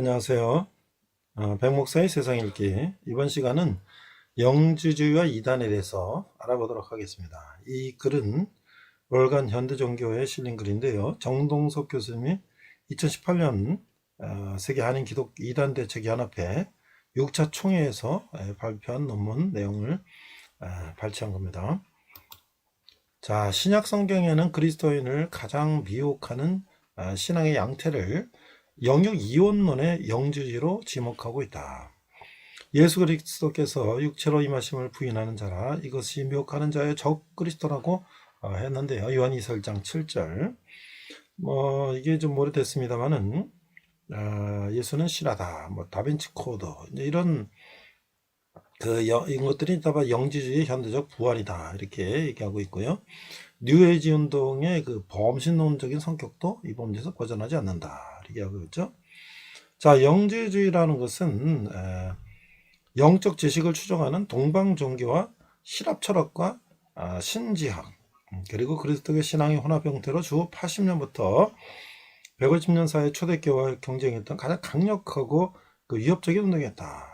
안녕하세요. 백목사의 세상 읽기. 이번 시간은 영주주의와 이단에 대해서 알아보도록 하겠습니다. 이 글은 월간 현대종교에 실린 글인데요. 정동석 교수님이 2018년 세계 한인 기독 이단 대책 연합회 6차 총회에서 발표한 논문 내용을 발췌한 겁니다. 자, 신약 성경에는 그리스도인을 가장 미혹하는 신앙의 양태를 영육 이원론의 영주주의로 지목하고 있다. 예수 그리스도께서 육체로 임하심을 부인하는 자라 이것이 미혹하는 자의 적 그리스도라고 했는데요. 요한 2장 7절. 이게 좀 오래됐습니다만은 예수는 실하다, 다빈치 코드 이런 이것들이 다바 영지주의 현대적 부활이다 이렇게 얘기하고 있고요. 뉴에이지 운동의 그 범신론적인 성격도 이 범죄에서 벗어나지 않는다 이렇게 하고 있죠. 자, 영지주의라는 것은 영적 지식을 추종하는 동방 종교와 신랍 철학과 신지학 그리고 그리스도의 신앙의 혼합 형태로 주 80년부터 150년 사이 초대교회와 경쟁했던 가장 강력하고 그 위협적인 운동이었다.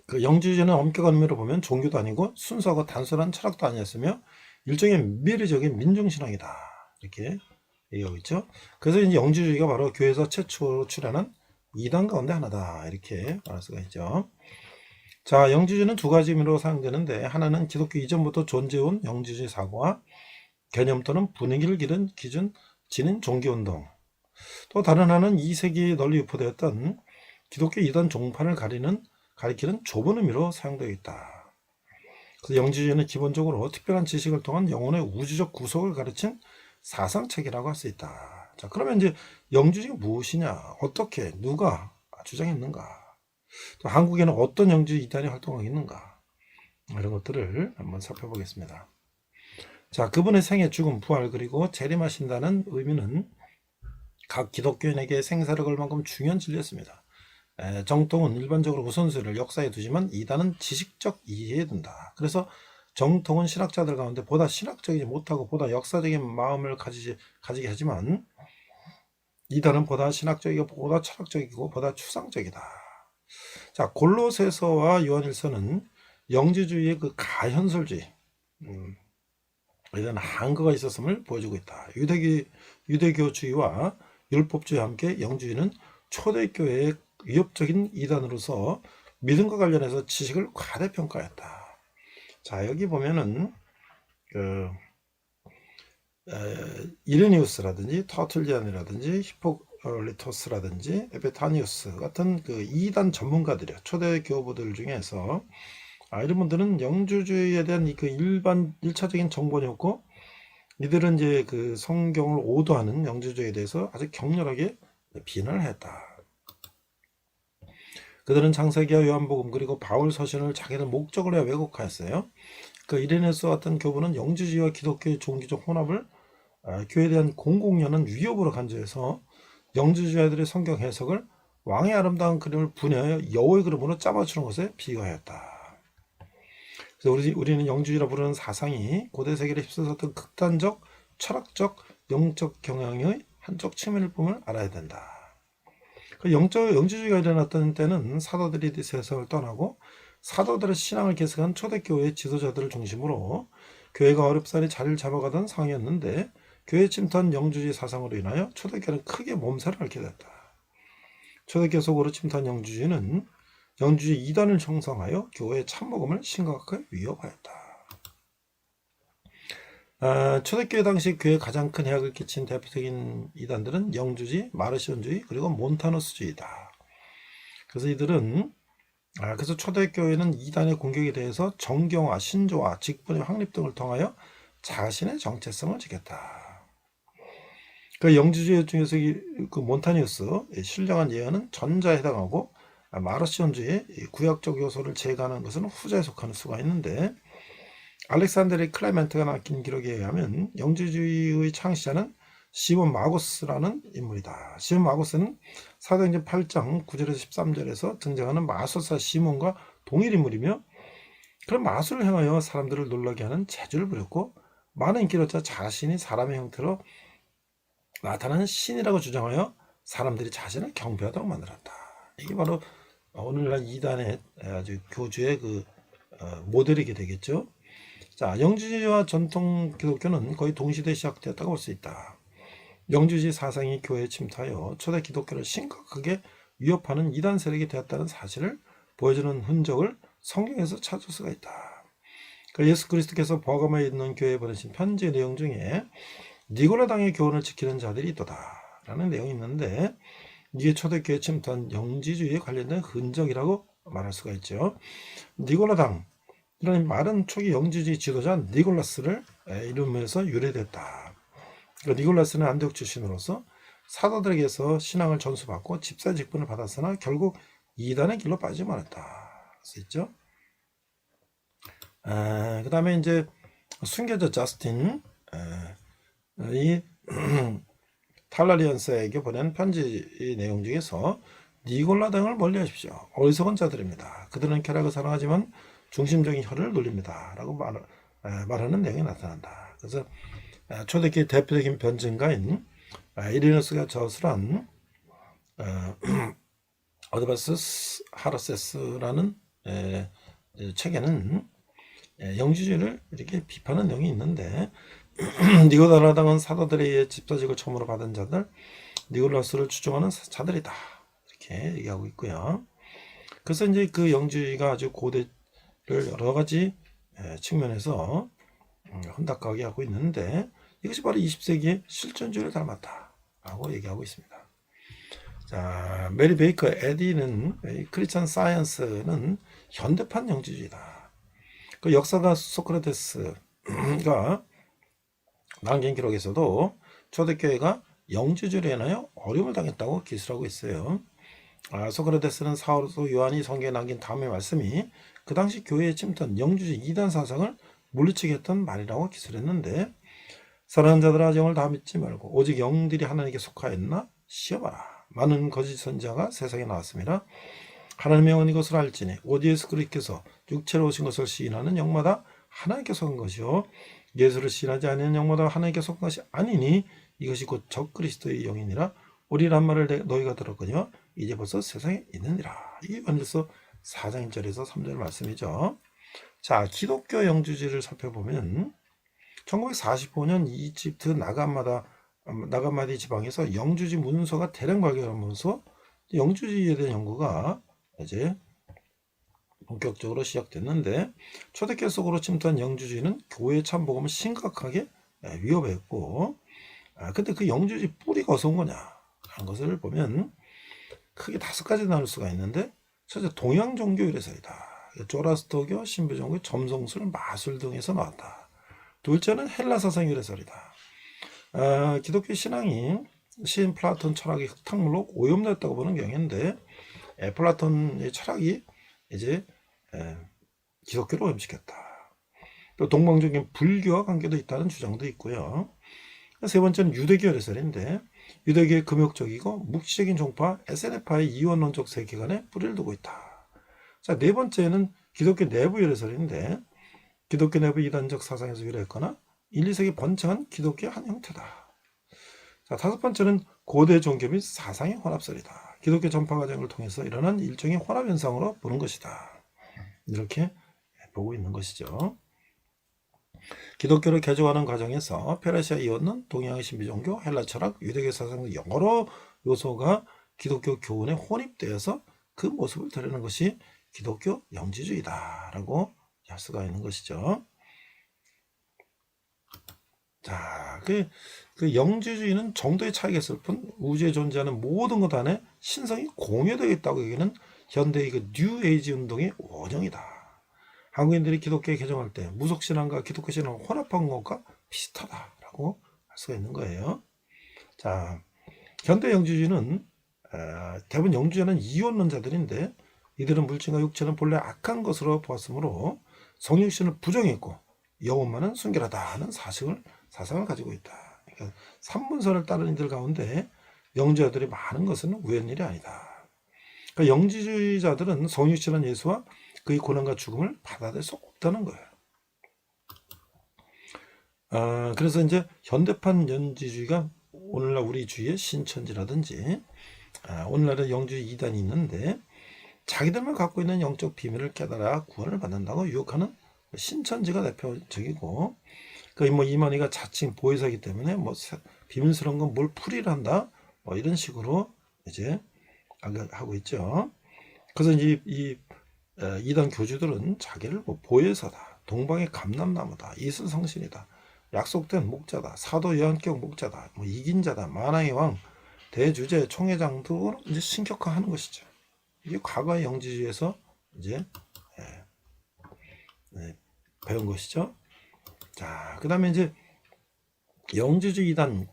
그 영주주의는 엄격한 의미로 보면 종교도 아니고 순수하고 단순한 철학도 아니었으며 일종의 미래적인 민중신앙이다 이렇게 얘기하고 있죠. 그래서 이제 영주주의가 바로 교회에서 최초로 출현한 이단 가운데 하나다 이렇게 말할 수가 있죠. 자, 영주주의는 두 가지 의미로 사용되는데 하나는 기독교 이전부터 존재해온 영주주의 사고와 개념 또는 분위기를 기른 기준 지닌 종교운동, 또 다른 하나는 2세기에 널리 유포되었던 기독교 이단 종파를 가리키는 좁은 의미로 사용되어 있다. 그래서 영주주의는 기본적으로 특별한 지식을 통한 영혼의 우주적 구속을 가르친 사상책이라고 할 수 있다. 자, 그러면 이제 영주주의가 무엇이냐? 어떻게 누가 주장했는가? 또 한국에는 어떤 영주주의 이단이 활동하고 있는가? 이런 것들을 한번 살펴보겠습니다. 자, 그분의 생애, 죽음, 부활 그리고 재림하신다는 의미는 각 기독교인에게 생사를 걸 만큼 중요한 진리였습니다. 정통은 일반적으로 우선순위를 역사에 두지만 이단은 지식적 이해에 둔다. 그래서 정통은 신학자들 가운데 보다 신학적이지 못하고 보다 역사적인 마음을 가지게 하지만 이단은 보다 신학적이고 보다 철학적이고 보다 추상적이다. 자, 골로새서와 요한일서는 영지주의의 그 가현설주의 이런 한계가 있었음을 보여주고 있다. 유대교주의와 율법주의와 함께 영주의는 초대교회의 위협적인 이단으로서 믿음과 관련해서 지식을 과대평가했다. 자, 여기 보면은 이레니우스라든지 터툴리안이라든지 히포리토스라든지 에베타니우스 같은 그 이단 전문가들이요, 초대 교부들 중에서 이런 분들은 영주주의에 대한 그 일반 1차적인 정보는 없고 이들은 이제 그 성경을 오도하는 영주주의에 대해서 아주 격렬하게 비난을 했다. 그들은 창세기와 요한복음 그리고 바울 서신을 자기들 목적을 위해 왜곡하였어요. 그 이레네스 같은 교부는 영주주의와 기독교의 종교적 혼합을 교회에 대한 공공연한 위협으로 간주해서 영주주의자들의 성경 해석을 왕의 아름다운 그림을 분해하여 여호의 그림으로 짜맞추는 것에 비유하였다. 그래서 우리는 영주주의라 부르는 사상이 고대 세계를 휩쓸었던 극단적 철학적 영적 경향의 한쪽 측면일 뿐을 알아야 된다. 영주주의가 일어났던 때는 사도들이 세상을 떠나고 사도들의 신앙을 계승한 초대교회의 지도자들을 중심으로 교회가 어렵사리 자리를 잡아가던 상황이었는데 교회에 침투한 영주주의 사상으로 인하여 초대교회는 크게 몸살을 앓게 됐다. 초대교회 속으로 침투한 영주주의는 영주주의 이단을 형성하여 교회의 참복음을 심각하게 위협하였다. 초대교회 당시 교회에 가장 큰 해악을 끼친 대표적인 이단들은 영주주의, 마르시온주의 그리고 몬타너스주의다. 그래서 이들은 그래서 초대교회는 이단의 공격에 대해서 정경화, 신조화, 직분의 확립 등을 통하여 자신의 정체성을 지켰다. 그 영주주의 중에서 그 몬타니우스 신령한 예언은 전자에 해당하고 마르시온주의 구약적 요소를 제거하는 것은 후자에 속하는 수가 있는데 알렉산드리 클레멘트가 남긴 기록에 의하면 영주주의의 창시자는 시몬 마고스라는 인물이다. 시몬 마고스는 사도행전 8장 9절에서 13절에서 등장하는 마술사 시몬과 동일 인물이며 그런 마술을 행하여 사람들을 놀라게 하는 재주를 부렸고 많은 인기를 얻자 자신이 사람의 형태로 나타나는 신이라고 주장하여 사람들이 자신을 경배하도록 만들었다. 이게 바로 오늘날 이단의 아주 교주의 그 모델이게 되겠죠. 자, 영주주의와 전통 기독교는 거의 동시대에 시작되었다고 볼 수 있다. 영주주의 사상이 교회에 침투하여 초대 기독교를 심각하게 위협하는 이단 세력이 되었다는 사실을 보여주는 흔적을 성경에서 찾을 수가 있다. 예수 그리스도께서 버가모에 있는 교회에 보내신 편지의 내용 중에 니고라당의 교훈을 지키는 자들이 있도다 라는 내용이 있는데, 이게 초대교회에 침투한 영지주의에 관련된 흔적이라고 말할 수가 있죠. 니고라당 이런 말은 초기 영지주의 지도자 니골라스를 이름에서 유래됐다. 니골라스는 안디옥 출신으로서 사도들에게서 신앙을 전수받고 집사 직분을 받았으나 결국 이단의 길로 빠지지 않았다. 수 있죠. 그 다음에 이제 순교자 저스틴 이 탈라리언스에게 보낸 편지 내용 중에서 니골라 등을 멀리하십시오. 어리석은 자들입니다. 그들은 쾌락을 사랑하지만 중심적인 혀를 놀립니다. 라고 말하는 내용이 나타난다. 그래서 초대교회 대표적인 변증가인 이리너스가 저술한 어드바스 하라세스라는 책에는 영주주의를 이렇게 비판하는 내용이 있는데, 니고라당은 사도들에 의해 집사직을 처음으로 받은 자들, 니골라스를 추종하는 자들이다. 이렇게 얘기하고 있고요. 그래서 이제 그 영주주의가 아주 고대를 여러 가지 측면에서 혼탁하게 하고 있는데, 이것이 바로 20세기의 실존주의를 닮았다라고 얘기하고 있습니다. 자, 메리 베이커 에디는 크리스천 사이언스는 현대판 영주주의다. 그 역사가 소크라테스가 남긴 기록에서도 초대교회가 영주주의로 인하여 어려움을 당했다고 기술하고 있어요. 소크라테스는 사도 요한이 성경에 남긴 다음의 말씀이 그 당시 교회에 침투한 영주주의 이단 사상을 물리치게 했던 말이라고 기술했는데, 사랑하는 자들아 영을 다 믿지 말고 오직 영들이 하나님께 속하였나 시험하라. 많은 거짓 선지자가 세상에 나왔습니다. 하나님의 영은 이것을 알지니 오직 예수 그리스도께서 육체로 오신 것을 시인하는 영마다 하나님께 속한 것이요 예수를 시인하지 않는 영마다 하나님께 속한 것이 아니니 이것이 곧 적 그리스도의 영이니라. 우리란 말을 너희가 들었거니와 이제 벌써 세상에 있느니라. 이게 요한일서 4장 1절에서 3절 말씀이죠. 자, 기독교 영주주의를 살펴보면 1945년 이집트 나가마디 지방에서 영주주의 문서가 대량 발견하면서 영주주의에 대한 연구가 이제 본격적으로 시작됐는데, 초대교회 속으로 침투한 영주주의는 교회의 참복음을 심각하게 위협했고, 근데 그 영주주의 뿌리가 어디서 온 거냐 하는 것을 보면 크게 5가지 나눌 수가 있는데, 첫째 동양 종교 유래설이다. 조라스터교, 신부종교, 점성술, 마술 등에서 나왔다. 둘째는 헬라 사상 유래설이다. 기독교 신앙이 시인 플라톤 철학의 흙탕물로 오염됐다고 보는 경우인데, 플라톤의 철학이 이제 기독교를 오염시켰다. 또 동방적인 불교와 관계도 있다는 주장도 있고요. 세 번째는 유대교 유래설인데, 유대교의 금욕적이고 묵시적인 종파 SNF파의 이원론적 세계관에 뿌리를 두고 있다. 자, 네 번째는 기독교 내부 유래설인데, 기독교 내부 이단적 사상에서 유래했거나 1, 2세기 번창한 기독교의 한 형태다. 자, 5번째는 고대 종교 및 사상의 혼합설이다. 기독교 전파 과정을 통해서 일어난 일종의 혼합 현상으로 보는 것이다. 이렇게 보고 있는 것이죠. 기독교를 개조하는 과정에서 페르시아 이원론, 동양의 신비종교, 헬라 철학, 유대교 사상 등 여러 요소가 기독교 교훈에 혼입되어서 그 모습을 드러내는 것이 기독교 영지주의다라고 할 수가 있는 것이죠. 자, 그 영지주의는 정도의 차이가 있을 뿐 우주에 존재하는 모든 것 안에 신성이 공유되어 있다고 얘기하는 현대의 그 뉴에이지 운동의 원형이다. 한국인들이 기독교에 개종할 때 무속신앙과 기독교 신앙을 혼합한 것과 비슷하다라고 할 수가 있는 거예요. 자, 현대 영주주의는 대부분 영주자는 이원론자들인데, 이들은 물질과 육체는 본래 악한 것으로 보았으므로 성육신을 부정했고 영혼만은 순결하다는 사상을 가지고 있다. 그러니까 삼문선을 따르는 이들 가운데 영주자들이 많은 것은 우연일이 아니다. 그러니까 영지주의자들은 성육신한 예수와 그의 고난과 죽음을 받아들일 수 없다는 거예요. 그래서 이제 현대판 영지주의가 오늘날 우리 주위의 신천지라든지 오늘날의 영주주의 이단이 있는데 자기들만 갖고 있는 영적 비밀을 깨달아 구원을 받는다고 유혹하는 신천지가 대표적이고 뭐 이만희가 자칭 보혜사이기 때문에 뭐 비밀스러운 건 뭘 풀이를 한다 뭐 이런 식으로 이제 하고 있죠. 그래서 이 이단 교주들은 자기를 뭐 보혜사다, 동방의 감람나무다, 이슬성신이다, 약속된 목자다, 사도 예언격 목자다, 뭐 이긴 자다, 만왕의 왕, 대주제, 총회장도 이제 신격화하는 것이죠. 이게 과거의 영지주의에서 이제 배운 것이죠. 자, 그 다음에 이제 영지주의 이단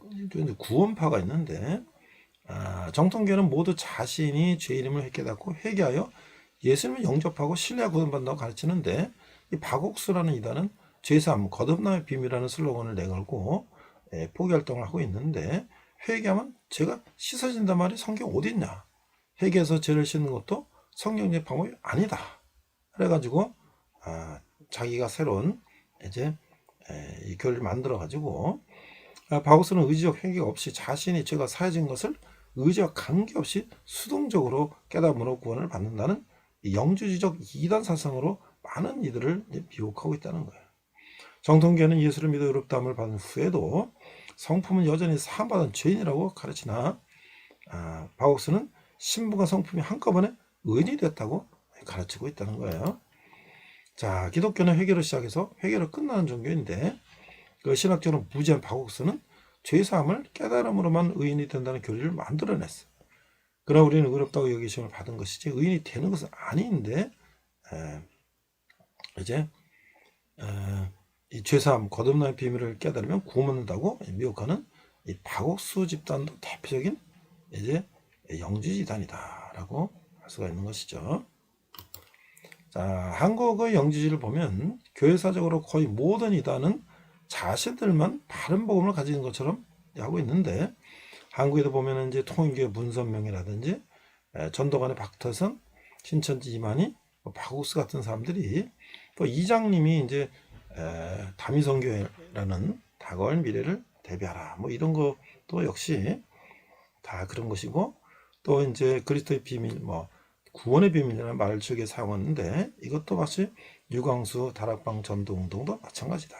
구원파가 있는데 정통교회는 모두 자신이 죄인임을 깨닫고 회개하여 예수님을 영접하고 신뢰하고 구원받는다고 가르치는데 이 박옥수라는 이단은 죄사함, 거듭남의 비밀이라는 슬로건을 내걸고 포기활동을 하고 있는데 회개하면 죄가 씻어진단 말이 성경 어디 있냐? 회개해서 죄를 씻는 것도 성경의 방법이 아니다. 그래가지고 자기가 새로운 이제 이 교리를 만들어 가지고 박옥수는 의지적 회개가 없이 자신이 죄가 사해진 것을 의지와 관계없이 수동적으로 깨달음으로 구원을 받는다는 영주주의적 이단 사상으로 많은 이들을 미혹하고 있다는 거예요. 정통교회는 예수를 믿어 의롭다함을 받은 후에도 성품은 여전히 사함받은 죄인이라고 가르치나 박옥수는 신분과 성품이 한꺼번에 의인이 됐다고 가르치고 있다는 거예요. 자, 기독교는 회개로 시작해서 회개로 끝나는 종교인데 그 신학적으로 무지한 박옥수는 죄사함을 깨달음으로만 의인이 된다는 교리를 만들어냈어. 그러나 우리는 의롭다고 여기심을 받은 것이지 의인이 되는 것은 아닌데 이제 이 죄사함 거듭남의 비밀을 깨달으면 구원받는다고 미혹하는 이 박옥수 집단도 대표적인 이제 영지지단이다라고 할 수가 있는 것이죠. 자, 한국의 영지지를 보면 교회사적으로 거의 모든 이단은 자신들만 바른 복음을 가지는 것처럼 하고 있는데 한국에도 보면 이제 통일교회 문선명이라든지 전도관의 박태선, 신천지 이만희, 박옥수 같은 사람들이 또 이장님이 이제 다미성교회라는 다가올 미래를 대비하라 뭐 이런 것도 역시 다 그런 것이고 또 이제 그리스도의 비밀 뭐 구원의 비밀이라는 말을 즐겨 사용하는데 이것도 마치 유광수 다락방 전도운동도 마찬가지다.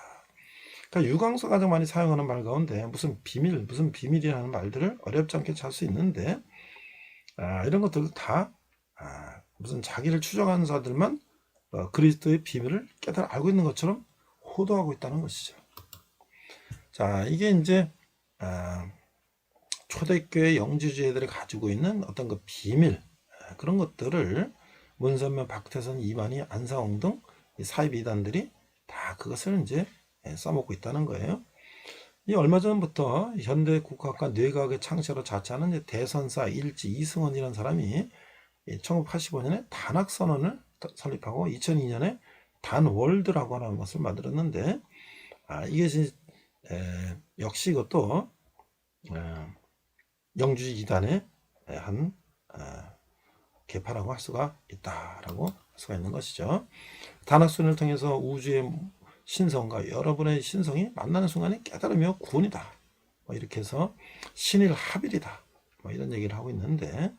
그러니까 유광수가 가장 많이 사용하는 말 가운데 무슨 비밀이라는 말들을 어렵지 않게 잘 수 있는데 이런 것들 다 무슨 자기를 추정하는 자들만 그리스도의 비밀을 깨달아 알고 있는 것처럼 호도하고 있다는 것이죠. 자, 이게 이제 초대교회 영지주의들이 가지고 있는 어떤 그 비밀 그런 것들을 문선명, 박태선, 이만희, 안상홍 등 사입 이단들이 다 그것을 이제 써먹고 있다는 거예요. 이 얼마 전부터 현대 국학과 뇌과학의 창시자로 자처하는 대선사 일지 이승원이라는 사람이 1985년에 단학선언을 설립하고 2002년에 단월드라고 하는 것을 만들었는데 이것이 역시 이것도 영주주의 이단의 한 개파라고 할 수가 있다라고 할 수가 있는 것이죠. 단학선을 통해서 우주의 신성과 여러분의 신성이 만나는 순간이 깨달으며 구원이다. 뭐 이렇게 해서 신일합일이다. 뭐 이런 얘기를 하고 있는데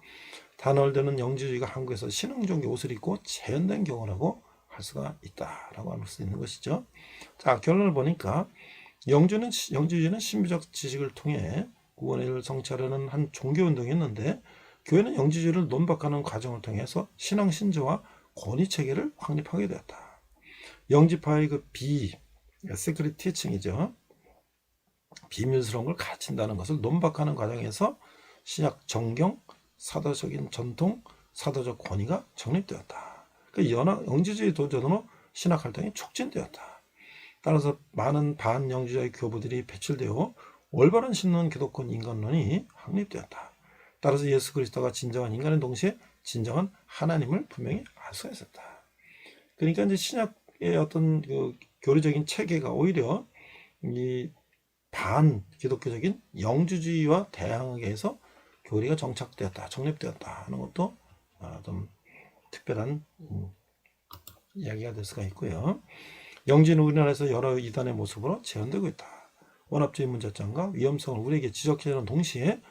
단월드는 영지주의가 한국에서 신흥종교 옷을 입고 재현된 경우라고 할 수가 있다라고 할 수 있는 것이죠. 자, 결론을 보니까 영지주의는 신비적 지식을 통해 구원을 성취하려는 한 종교운동이었는데 교회는 영지주의를 논박하는 과정을 통해서 신앙 신조와 권위 체계를 확립하게 되었다. 영지파의 그 시크릿 티칭이죠. 비밀스러운 걸 가르친다는 것을 논박하는 과정에서 신약 정경, 사도적인 전통, 사도적 권위가 정립되었다. 영지주의 도전으로 신학 활동이 촉진되었다. 따라서 많은 반영지주의 교부들이 배출되어 올바른 신론 기독권 인간론이 확립되었다. 따라서 예수 그리스도가 진정한 인간인 동시에 진정한 하나님을 분명히 알 수가 있었다. 그러니까 이제 신약의 어떤 그 교리적인 체계가 오히려 이 반기독교적인 영주주의와 대항하게 해서 교리가 정착되었다, 정립되었다 하는 것도 좀 특별한 이야기가 될 수가 있고요. 영지는 우리나라에서 여러 이단의 모습으로 재현되고 있다. 원합주의 문제점과 위험성을 우리에게 지적해주는 동시에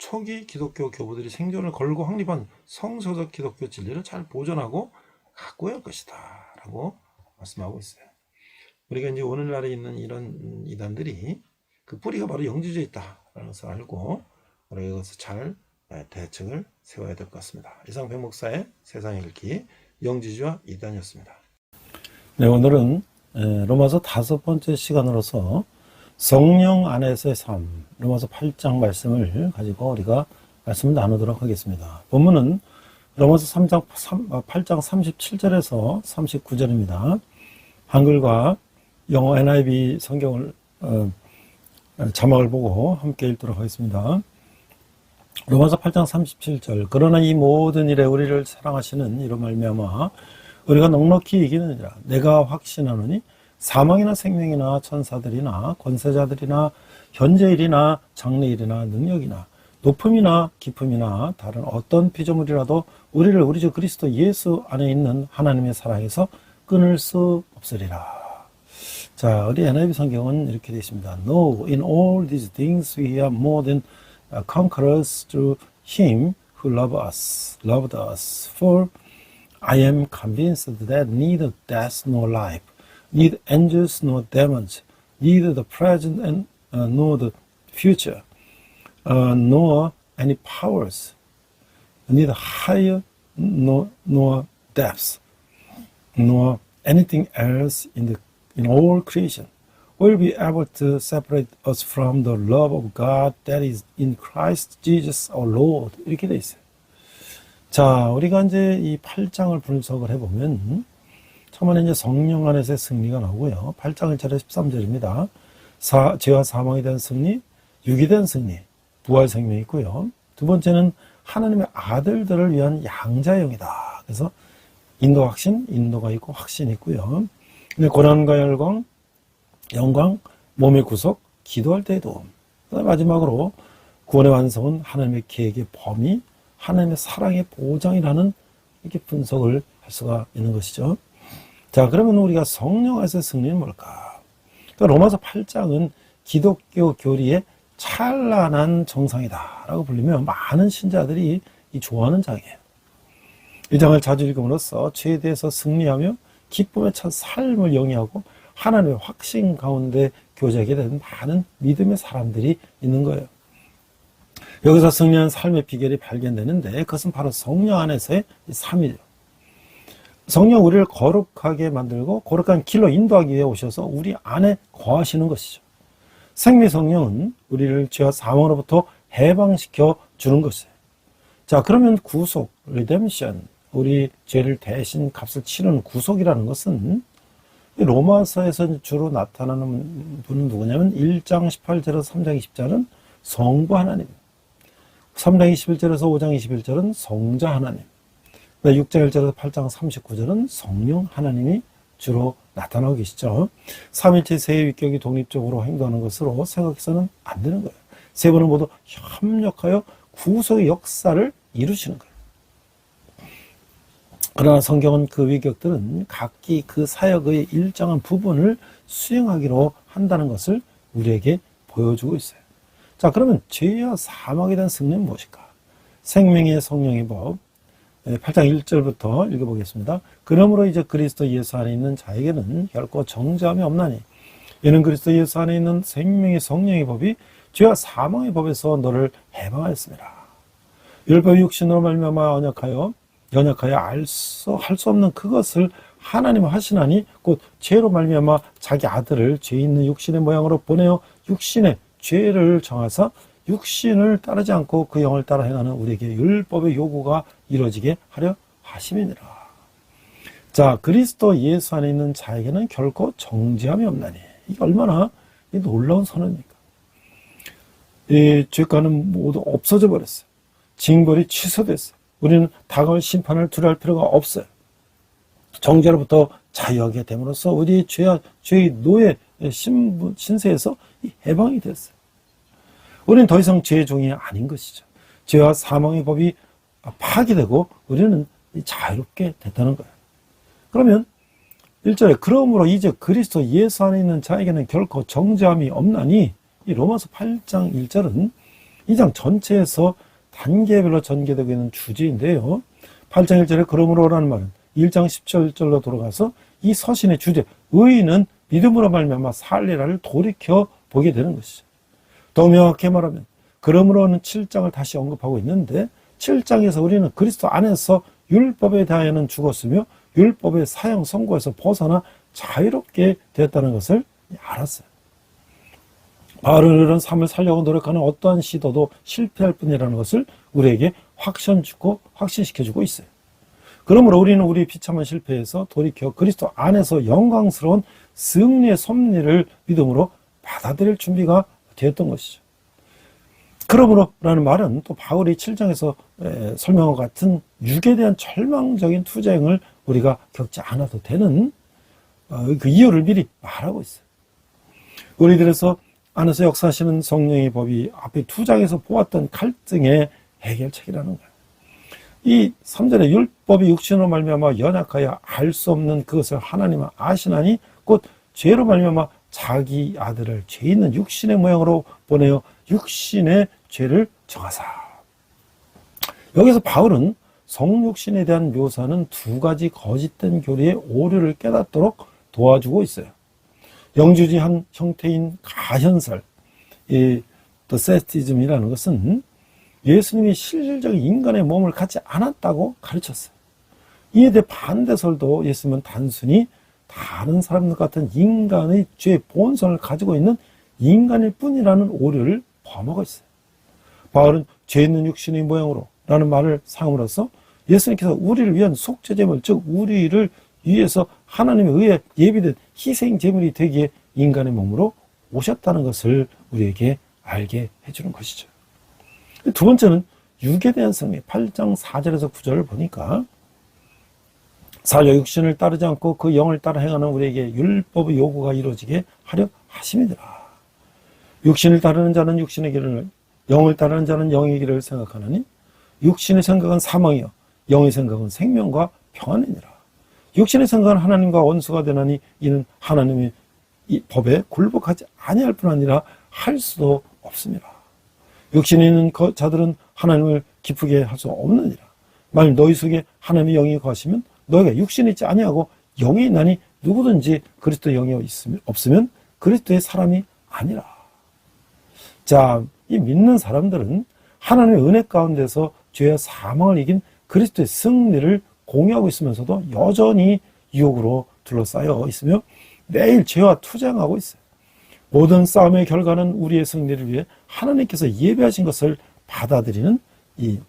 초기 기독교 교부들이 생존을 걸고 확립한 성서적 기독교 진리를 잘 보존하고 가꾸어야 할 것이다 라고 말씀하고 있어요. 우리가 이제 오늘날에 있는 이런 이단들이 그 뿌리가 바로 영지주에 있다라는 것을 알고 우리가 이것을 잘 대책을 세워야 될 것 같습니다. 이상 백 목사의 세상 읽기 영지주와 이단이었습니다. 네, 오늘은 로마서 5번째 시간으로서 성령 안에서의 삶, 로마서 8장 말씀을 가지고 우리가 말씀을 나누도록 하겠습니다. 본문은 로마서 8장 37절에서 39절입니다. 한글과 영어 NIV 성경을 자막을 보고 함께 읽도록 하겠습니다. 로마서 8장 37절 그러나 이 모든 일에 우리를 사랑하시는 이로 말미암아 우리가 넉넉히 이기느니라. 내가 확신하노니 사망이나 생명이나 천사들이나 권세자들이나 현재일이나 장래일이나 능력이나 높음이나 깊음이나 다른 어떤 피조물이라도 우리를 우리 주 그리스도 예수 안에 있는 하나님의 사랑에서 끊을 수 없으리라. 자, 우리 NIV 성경은 이렇게 되어 있습니다. No, in all these things we are more than conquerors through him who loved us. For I am convinced that neither death nor life, neither angels nor demons, neither the present and nor the future, nor any powers, neither higher nor depths, nor anything else in all creation will be able to separate us from the love of God that is in Christ Jesus our Lord. 이렇게 돼 있어요. 자, 우리가 이제 이 8장을 분석을 해보면 처음에 이제 성령 안에서의 승리가 나오고요. 8장 1절에 13절입니다. 죄와 사망에 대한 승리, 육에 대한 승리, 부활 생명이 있고요. 두 번째는 하나님의 아들들을 위한 양자의 영이다. 그래서 인도 확신, 인도가 있고 확신이 있고요. 근데 고난과 영광, 몸의 구속, 기도할 때의 도움. 그다음에 마지막으로 구원의 완성은 하나님의 계획의 범위, 하나님의 사랑의 보장이라는 이렇게 분석을 할 수가 있는 것이죠. 자, 그러면 우리가 성령 안에서의 승리는 뭘까? 그러니까 로마서 8장은 기독교 교리의 찬란한 정상이다라고 불리며 많은 신자들이 좋아하는 장이에요. 이 장을 자주 읽음으로써 죄에 대해서 승리하며 기쁨의 첫 삶을 영위하고 하나님의 확신 가운데 교제하게 된 많은 믿음의 사람들이 있는 거예요. 여기서 승리한 삶의 비결이 발견되는데 그것은 바로 성령 안에서의 삶이죠. 성령 우리를 거룩하게 만들고 거룩한 길로 인도하기 위해 오셔서 우리 안에 거하시는 것이죠. 생명 성령은 우리를 죄와 사망으로부터 해방시켜 주는 것이에요. 자, 그러면 구속, redemption, 우리 죄를 대신 값을 치르는 구속이라는 것은 로마서에서 주로 나타나는 분은 누구냐면 1장 18절에서 3장 20절은 성부 하나님, 3장 21절에서 5장 21절은 성자 하나님, 6장 1절에서 8장 39절은 성령 하나님이 주로 나타나고 계시죠. 삼일체 세의 위격이 독립적으로 행동하는 것으로 생각해서는 안 되는 거예요. 세 분은 모두 협력하여 구속의 역사를 이루시는 거예요. 그러나 성경은 그 위격들은 각기 그 사역의 일정한 부분을 수행하기로 한다는 것을 우리에게 보여주고 있어요. 자, 그러면 죄와 사망에 대한 승리는 무엇일까? 생명의 성령의 법 8장 1절부터 읽어보겠습니다. 그러므로 이제 그리스도 예수 안에 있는 자에게는 결코 정죄함이 없나니 이는 그리스도 예수 안에 있는 생명의 성령의 법이 죄와 사망의 법에서 너를 해방하였습니다. 율법이 육신으로 말미암아 연약하여 할 수 없는 그것을 하나님은 하시나니 곧 죄로 말미암아 자기 아들을 죄 있는 육신의 모양으로 보내어 육신의 죄를 정하사 육신을 따르지 않고 그 영을 따라 행하는 우리에게 율법의 요구가 이루어지게 하려 하심이니라. 자, 그리스도 예수 안에 있는 자에게는 결코 정죄함이 없나니. 이게 얼마나 놀라운 선언입니까? 이 죄가는 모두 없어져 버렸어요. 징벌이 취소됐어요. 우리는 다가올 심판을 두려워할 필요가 없어요. 정죄로부터 자유하게 됨으로써 우리의 죄의 노예 신세에서 해방이 됐어요. 우리는 더 이상 죄의 종이 아닌 것이죠. 죄와 사망의 법이 파기되고 우리는 자유롭게 됐다는 거예요. 그러면 1절에 그러므로 이제 그리스도 예수 안에 있는 자에게는 결코 정죄함이 없나니 이 로마서 8장 1절은 이 장 전체에서 단계별로 전개되고 있는 주제인데요. 8장 1절에 그러므로라는 말은 1장 17절로 돌아가서 이 서신의 주제, 의인은 믿음으로 말미암아 살리라를 돌이켜 보게 되는 것이죠. 더 명확히 말하면 그러므로는 7장을 다시 언급하고 있는데 7장에서 우리는 그리스도 안에서 율법에 대하여는 죽었으며 율법의 사형 선고에서 벗어나 자유롭게 되었다는 것을 알았어요. 바울은 이런 삶을 살려고 노력하는 어떠한 시도도 실패할 뿐이라는 것을 우리에게 확신시켜주고 있어요. 그러므로 우리는 우리 비참한 실패에서 돌이켜 그리스도 안에서 영광스러운 승리의 섭리를 믿음으로 받아들일 준비가 되었던 것이죠. 그러므로라는 말은 또 바울이 7장에서 설명한 것 같은 육에 대한 절망적인 투쟁을 우리가 겪지 않아도 되는 그 이유를 미리 말하고 있어요. 우리들에서 안에서 역사하시는 성령의 법이 앞에 2장에서 보았던 갈등의 해결책이라는 거예요. 이 3절에 율법이 육신으로 말미암아 연약하여 알 수 없는 그것을 하나님은 아시나니 곧 죄로 말미암아 자기 아들을 죄 있는 육신의 모양으로 보내어 육신의 죄를 정하사. 여기서 바울은 성육신에 대한 묘사는 2가지 거짓된 교리의 오류를 깨닫도록 도와주고 있어요. 영주지한 형태인 가현설, 이 더세티즘이라는 것은 예수님이 실질적인 인간의 몸을 갖지 않았다고 가르쳤어요. 이에 대해 반대설도 예수님은 단순히 다른 사람들 같은 인간의 죄 본성을 가지고 있는 인간일 뿐이라는 오류를 범하고 있어요. 바울은 죄 있는 육신의 모양으로 라는 말을 사용으로써 예수님께서 우리를 위한 속죄제물, 즉 우리를 위해서 하나님에 의해 예비된 희생제물이 되기에 인간의 몸으로 오셨다는 것을 우리에게 알게 해주는 것이죠. 2번째는 육에 대한 승리. 8장 4절에서 9절을 보니까 살려 육신을 따르지 않고 그 영을 따라 행하는 우리에게 율법의 요구가 이루어지게 하려 하심이더라. 육신을 따르는 자는 육신의 길을, 영을 따르는 자는 영의 길을 생각하느니 육신의 생각은 사망이요 영의 생각은 생명과 평안이니라. 육신의 생각은 하나님과 원수가 되나니 이는 하나님의 이 법에 굴복하지 아니할 뿐 아니라 할 수도 없습니다. 육신에 있는 자들은 하나님을 기쁘게 할 수 없느니라. 만일 너희 속에 하나님의 영이 거하시면 너희가 육신에 있지 아니하고 영이 있나니 누구든지 그리스도의 영이 없으면 그리스도의 사람이 아니라. 자, 이 믿는 사람들은 하나님의 은혜 가운데서 죄와 사망을 이긴 그리스도의 승리를 공유하고 있으면서도 여전히 유혹으로 둘러싸여 있으며 매일 죄와 투쟁하고 있어요. 모든 싸움의 결과는 우리의 승리를 위해 하나님께서 예배하신 것을 받아들이는 이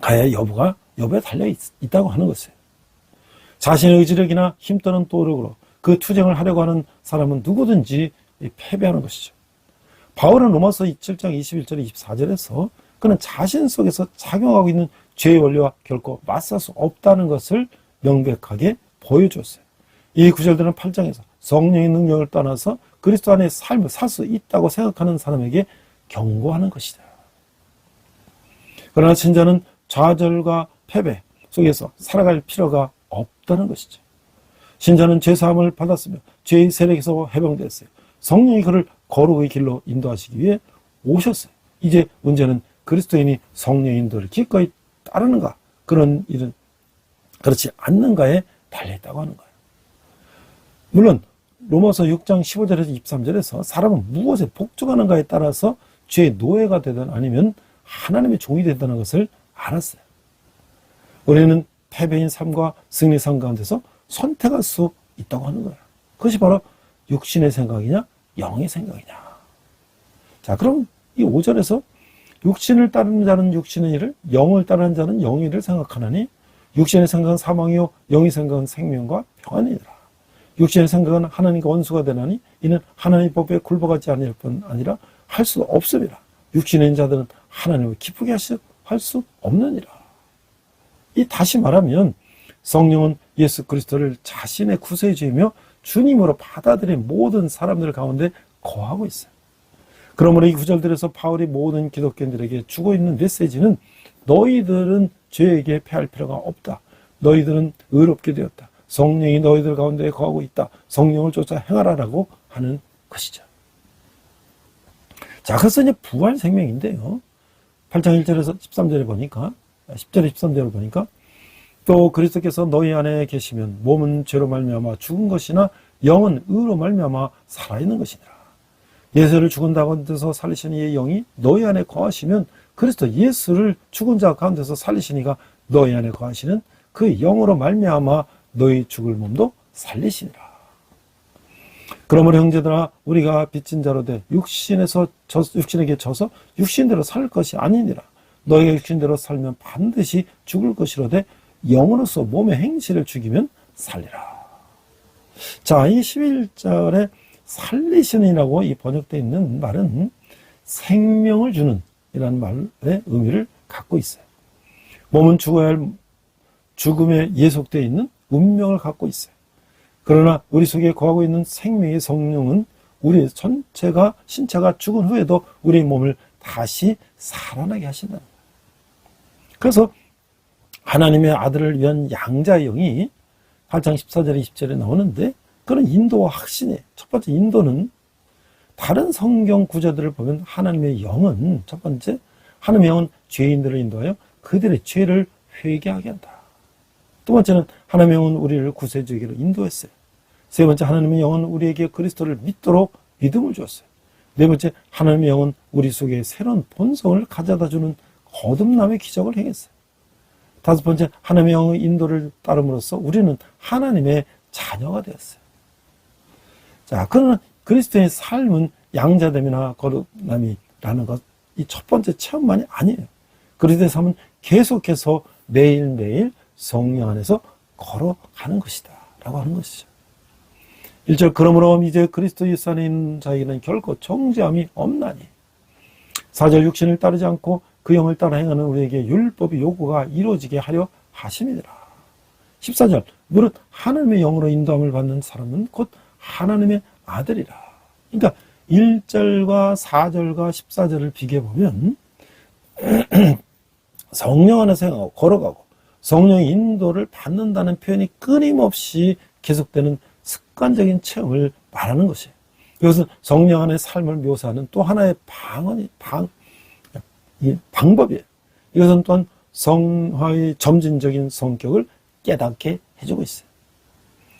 가의 여부에 달려 있다고 하는 것이에요. 자신의 의지력이나 힘떠는 노력으로 그 투쟁을 하려고 하는 사람은 누구든지 패배하는 것이죠. 바울은 로마서 7장 21절 24절에서 그는 자신 속에서 작용하고 있는 죄의 원리와 결코 맞설 수 없다는 것을 명백하게 보여주었어요. 이 구절들은 8장에서 성령의 능력을 떠나서 그리스도 안에 삶을 살 수 있다고 생각하는 사람에게 경고하는 것이다. 그러나 신자는 좌절과 패배 속에서 살아갈 필요가 없다는 것이죠. 신자는 죄사함을 받았으며 죄의 세력에서 해방됐어요. 성령이 그를 거룩의 길로 인도하시기 위해 오셨어요. 이제 문제는 그리스도인이 성령의 인도를 기꺼이 따르는가, 그런 일은 그렇지 않는가에 달려있다고 하는 거예요. 물론 로마서 6장 15절에서 23절에서 사람은 무엇에 복종하는가에 따라서 죄의 노예가 되든 아니면 하나님의 종이 된다는 것을 알았어요. 우리는 패배인 삶과 승리 삶 가운데서 선택할 수 있다고 하는 거예요. 그것이 바로 육신의 생각이냐 영의 생각이냐. 자, 그럼 이 5절에서 육신을 따르는 자는 육신의 일을, 영을 따르는 자는 영의 일을 생각하나니 육신의 생각은 사망이요 영의 생각은 생명과 평안이니라. 육신의 생각은 하나님과 원수가 되나니 이는 하나님의 법에 굴복하지 아니할 뿐 아니라 할 수 없음이라. 육신의 있는 자들은 하나님을 기쁘게 할 수 없느니라. 이 다시 말하면 성령은 예수 그리스도를 자신의 구세주이며 주님으로 받아들인 모든 사람들 가운데 거하고 있어요. 그러므로 이 구절들에서 바울이 모든 기독교인들에게 주고 있는 메시지는 너희들은 죄에게 패할 필요가 없다. 너희들은 의롭게 되었다. 성령이 너희들 가운데 거하고 있다. 성령을 쫓아 행하라라고 하는 것이죠. 자, 그래서 이제 부활 생명인데요. 8장 1절에서 13절에 보니까 10절에 13절을 보니까 또 그리스도께서 너희 안에 계시면 몸은 죄로 말미암아 죽은 것이나 영은 의로 말미암아 살아있는 것이니라. 예수를 죽은 자 가운데서 살리신 이의 영이 너희 안에 거하시면 그리스도 예수를 죽은 자 가운데서 살리신 이가 너희 안에 거하시는 그 영으로 말미암아 너희 죽을 몸도 살리시니라. 그러므로 형제들아 우리가 빚진 자로 돼 육신에게 져서 육신대로 살 것이 아니니라. 너희가 육신대로 살면 반드시 죽을 것이로되 영으로서 몸의 행실을 죽이면 살리라. 자, 이 11절에 살리시니라고 이 번역되어 있는 말은 생명을 주는 이라는 말의 의미를 갖고 있어요. 몸은 죽어야 할 죽음에 예속되어 있는 운명을 갖고 있어요. 그러나 우리 속에 거하고 있는 생명의 성령은 우리 전체가 신체가 죽은 후에도 우리 몸을 다시 살아나게 하신다. 그래서 하나님의 아들을 위한 양자의 영이 8장 14절에 20절에 나오는데 그런 인도와 확신이에요. 첫 번째 인도는 다른 성경 구절들을 보면 하나님의 영은 첫 번째 하나님의 영은 죄인들을 인도하여 그들의 죄를 회개하게 한다. 두 번째는 하나님의 영은 우리를 구세주에게로 인도했어요. 세 번째 하나님의 영은 우리에게 그리스도를 믿도록 믿음을 주었어요. 네 번째 하나님의 영은 우리 속에 새로운 본성을 가져다주는 거듭남의 기적을 행했어요. 다섯 번째 하나님의 영의 인도를 따름으로써 우리는 하나님의 자녀가 되었어요. 자, 그러나 그리스도의 삶은 양자됨이나 거듭남이라는 것, 이 첫 번째 체험만이 아니에요. 그리스도의 삶은 계속해서 매일매일 성령 안에서 걸어가는 것이다 라고 하는 것이죠. 1절 그러므로 이제 그리스도 예수 안에 있는 자에게는 결코 정죄함이 없나니 4절 육신을 따르지 않고 그 영을 따라 행하는 우리에게 율법의 요구가 이루어지게 하려 하심이니라. 14절 무릇 하나님의 영으로 인도함을 받는 사람은 곧 하나님의 아들이라. 그러니까 1절과 4절과 14절을 비교해보면 성령 안에서 행하고 걸어가고 성령의 인도를 받는다는 표현이 끊임없이 계속되는 습관적인 체험을 말하는 것이에요. 이것은 성령 안의 삶을 묘사하는 또 하나의 방법이에요. 이것은 또한 성화의 점진적인 성격을 깨닫게 해주고 있어요.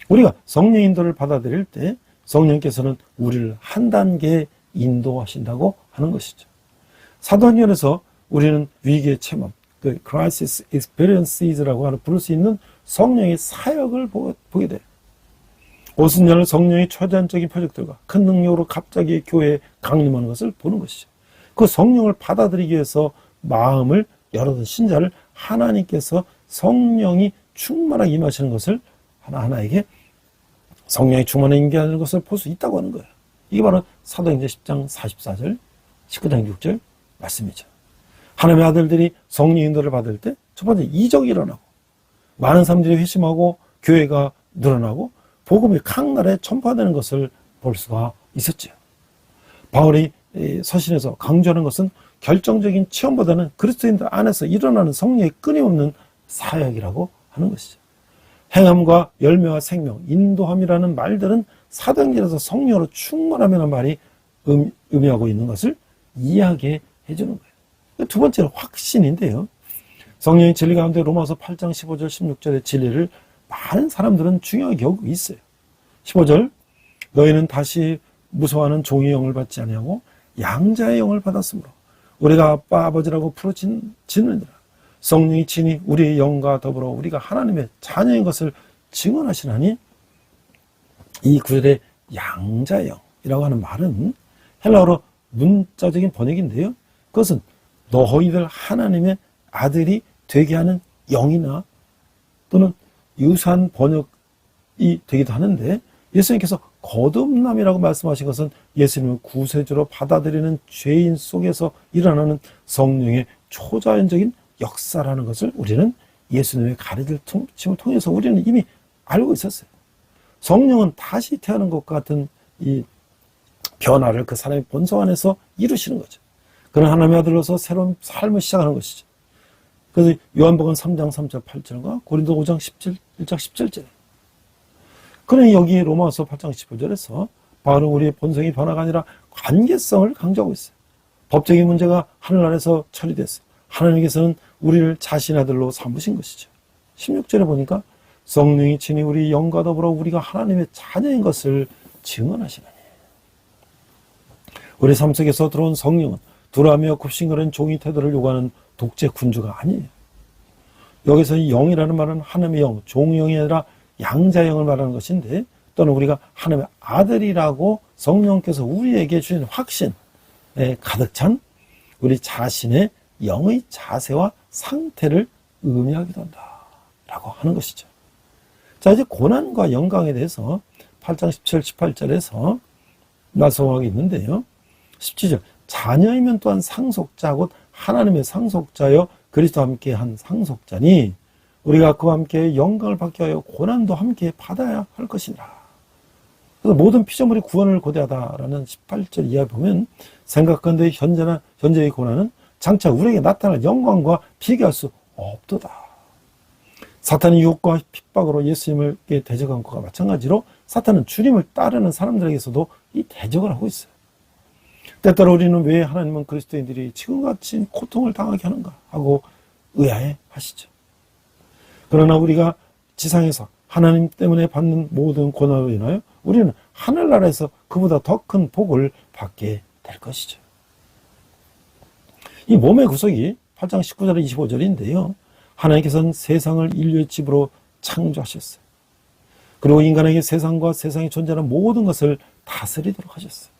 우리가 성령 인도를 받아들일 때 성령께서는 우리를 한 단계 인도하신다고 하는 것이죠. 사도행전에서 우리는 위기의 체험, 그 crisis experiences라고 하는 부를 수 있는 성령의 사역을 보게 돼요. 오순절을 성령의 초자연적인 표적들과 큰 능력으로 갑자기 교회에 강림하는 것을 보는 것이죠. 그 성령을 받아들이기 위해서 마음을 열어둔 신자를 하나님께서 성령이 충만하게 임하시는 것을 하나하나에게 성령이 충만하게 임하는 것을 볼 수 있다고 하는 거예요. 이게 바로 사도행전 10장 44절, 19장 6절 말씀이죠. 하나님의 아들들이 성령 인도를 받을 때 첫 번째 이적이 일어나고 많은 사람들이 회심하고 교회가 늘어나고 복음이 각 나라에 전파되는 것을 볼 수가 있었죠. 바울이 서신에서 강조하는 것은 결정적인 체험보다는 그리스도인들 안에서 일어나는 성령의 끊임없는 사역이라고 하는 것이죠. 행함과 열매와 생명, 인도함이라는 말들은 사도행전에서 성령으로 충만하면 말이 의미하고 있는 것을 이해하게 해주는 거예요. 두 번째는 확신인데요. 성령의 진리 가운데 로마서 8장 15절 16절의 진리를 많은 사람들은 중요하게 여기고 있어요. 15절 너희는 다시 무서워하는 종의 영을 받지 아니하고 양자의 영을 받았으므로 우리가 아빠 아버지라고 부르짖느니라. 성령이 친히 우리의 영과 더불어 우리가 하나님의 자녀인 것을 증언하시나니 이 구절의 양자의 영이라고 하는 말은 헬라어로 문자적인 번역인데요. 그것은 너희들 하나님의 아들이 되게 하는 영이나 또는 유사한 번역이 되기도 하는데 예수님께서 거듭남이라고 말씀하신 것은 예수님을 구세주로 받아들이는 죄인 속에서 일어나는 성령의 초자연적인 역사라는 것을 우리는 예수님의 가르침을 통해서 우리는 이미 알고 있었어요. 성령은 다시 태어난 것 같은 이 변화를 그 사람의 본성 안에서 이루시는 거죠. 그런 하나님의 아들로서 새로운 삶을 시작하는 것이죠. 그래서 요한복음 3장 3절 8절과 고린도 5장 1장 17절. 그러니 여기 로마서 8장 15절에서 바울은 우리의 본성이 변화가 아니라 관계성을 강조하고 있어요. 법적인 문제가 하늘나라에서 처리됐어요. 하나님께서는 우리를 자신의 아들로 삼으신 것이죠. 16절에 보니까 성령이 친히 우리 영과 더불어 우리가 하나님의 자녀인 것을 증언하시나니. 우리 삶 속에서 들어온 성령은 두려워하며 굽신거리는 종이 태도를 요구하는 독재 군주가 아니에요. 여기서 이 영이라는 말은 하나님의 영, 종영이 아니라 양자영을 말하는 것인데, 또는 우리가 하나님의 아들이라고 성령께서 우리에게 주신 확신에 가득 찬 우리 자신의 영의 자세와 상태를 의미하기도 한다라고 하는 것이죠. 자, 이제 고난과 영광에 대해서 8장 17, 18절에서 말씀하고 있는데요. 17절, 자녀이면 또한 상속자 곧 하나님의 상속자여 그리스도와 함께 한 상속자니 우리가 그와 함께 영광을 받게 하여 고난도 함께 받아야 할 것이니라. 그래서 모든 피조물이 구원을 고대하다라는 18절 이하에 보면 생각건대 현재의 고난은 장차 우리에게 나타날 영광과 비교할 수 없도다. 사탄의 유혹과 핍박으로 예수님을 대적한 것과 마찬가지로 사탄은 주님을 따르는 사람들에게서도 이 대적을 하고 있어요. 때때로 우리는 왜 하나님은 그리스도인들이 지금같이 고통을 당하게 하는가 하고 의아해 하시죠. 그러나 우리가 지상에서 하나님 때문에 받는 모든 고난으로 인하여 우리는 하늘나라에서 그보다 더 큰 복을 받게 될 것이죠. 이 몸의 구속이 8장 19절 25절인데요. 하나님께서는 세상을 인류의 집으로 창조하셨어요. 그리고 인간에게 세상과 세상에 존재하는 모든 것을 다스리도록 하셨어요.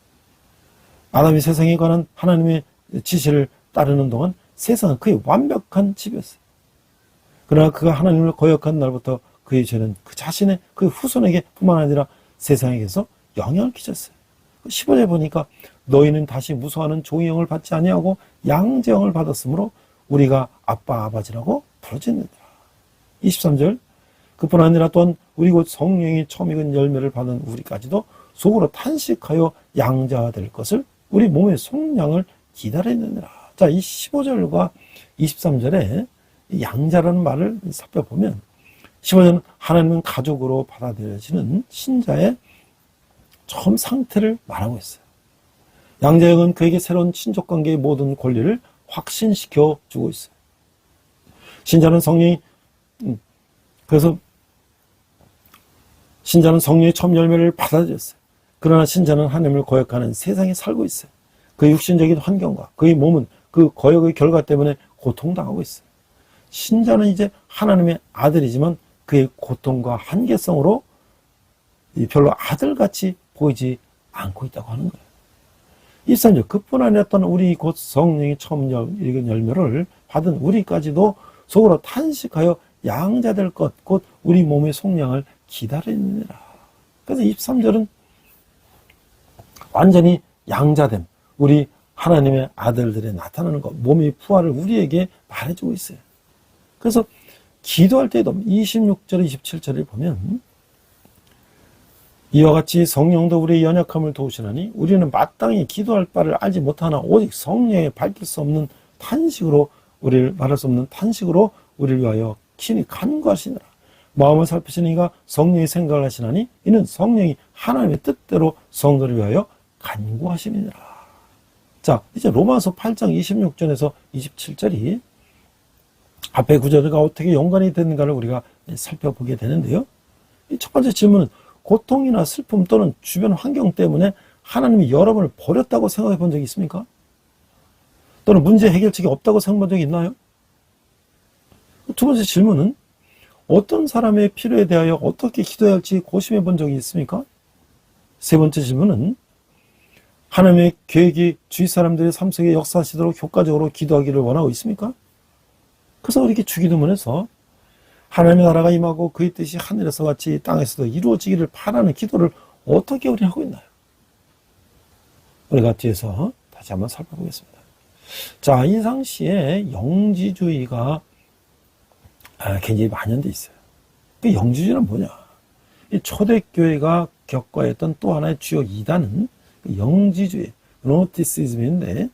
아담이 세상에 관한 하나님의 지시를 따르는 동안 세상은 그의 완벽한 집이었어요. 그러나 그가 하나님을 거역한 날부터 그의 죄는 그 자신의 그 후손에게 뿐만 아니라 세상에게서 영향을 끼쳤어요. 15절에 보니까 너희는 다시 무서워하는 종의 영을 받지 아니하고 양자 영을 받았으므로 우리가 아빠 아버지라고 부르짖느니라. 23절, 그뿐 아니라 또한 우리 곧 성령이 처음 익은 열매를 받은 우리까지도 속으로 탄식하여 양자가 될 것을 우리 몸의 속량을 기다리느니라. 자, 이 15절과 23절에 양자라는 말을 살펴보면 15절은 하나님은 가족으로 받아들여지는 신자의 처음 상태를 말하고 있어요. 양자역은 그에게 새로운 친족관계의 모든 권리를 확신시켜 주고 있어요. 신자는 성령이 처음 열매를 받아들였어요. 그러나 신자는 하나님을 거역하는 세상에 살고 있어요. 그 육신적인 환경과 그의 몸은 그 거역의 결과 때문에 고통당하고 있어요. 신자는 이제 하나님의 아들이지만 그의 고통과 한계성으로 별로 아들같이 보이지 않고 있다고 하는 거예요. 23절, 그뿐 아니라 우리 곧 성령이 처음 익은 열매를 받은 우리까지도 속으로 탄식하여 양자될 것, 곧 우리 몸의 속량을 기다리느니라. 그래서 23절은 완전히 양자됨, 우리 하나님의 아들들에 나타나는 것, 몸의 부활을 우리에게 말해주고 있어요. 그래서 기도할 때도 26절, 27절을 보면 이와 같이 성령도 우리의 연약함을 도우시나니 우리는 마땅히 기도할 바를 알지 못하나 오직 성령에 밝힐 수 없는 탄식으로 말할 수 없는 탄식으로 우리를 위하여 친히 간구하시느라. 마음을 살피시는 이가 성령의 생각을 하시나니 이는 성령이 하나님의 뜻대로 성도를 위하여 간구하시느니라. 자, 이제 로마서 8장 26절에서 27절이 앞에 구절과 어떻게 연관이 되는가를 우리가 살펴보게 되는데요. 이 첫 번째 질문은 고통이나 슬픔 또는 주변 환경 때문에 하나님이 여러분을 버렸다고 생각해 본 적이 있습니까? 또는 문제 해결책이 없다고 생각해 본 적이 있나요? 두 번째 질문은 어떤 사람의 필요에 대하여 어떻게 기도해야 할지 고심해 본 적이 있습니까? 세 번째 질문은 하나님의 계획이 주위 사람들의 삶 속에 역사하시도록 효과적으로 기도하기를 원하고 있습니까? 그래서 이렇게 주기도문에서 하나님의 나라가 임하고 그의 뜻이 하늘에서 같이 땅에서도 이루어지기를 바라는 기도를 어떻게 우리 하고 있나요? 우리가 뒤에서 다시 한번 살펴보겠습니다. 자, 인상시에 영지주의가 굉장히 만연돼 있어요. 그 영지주의는 뭐냐? 이 초대교회가 겪어했던 또 하나의 주요 이단은 영지주의, 노티시즘인데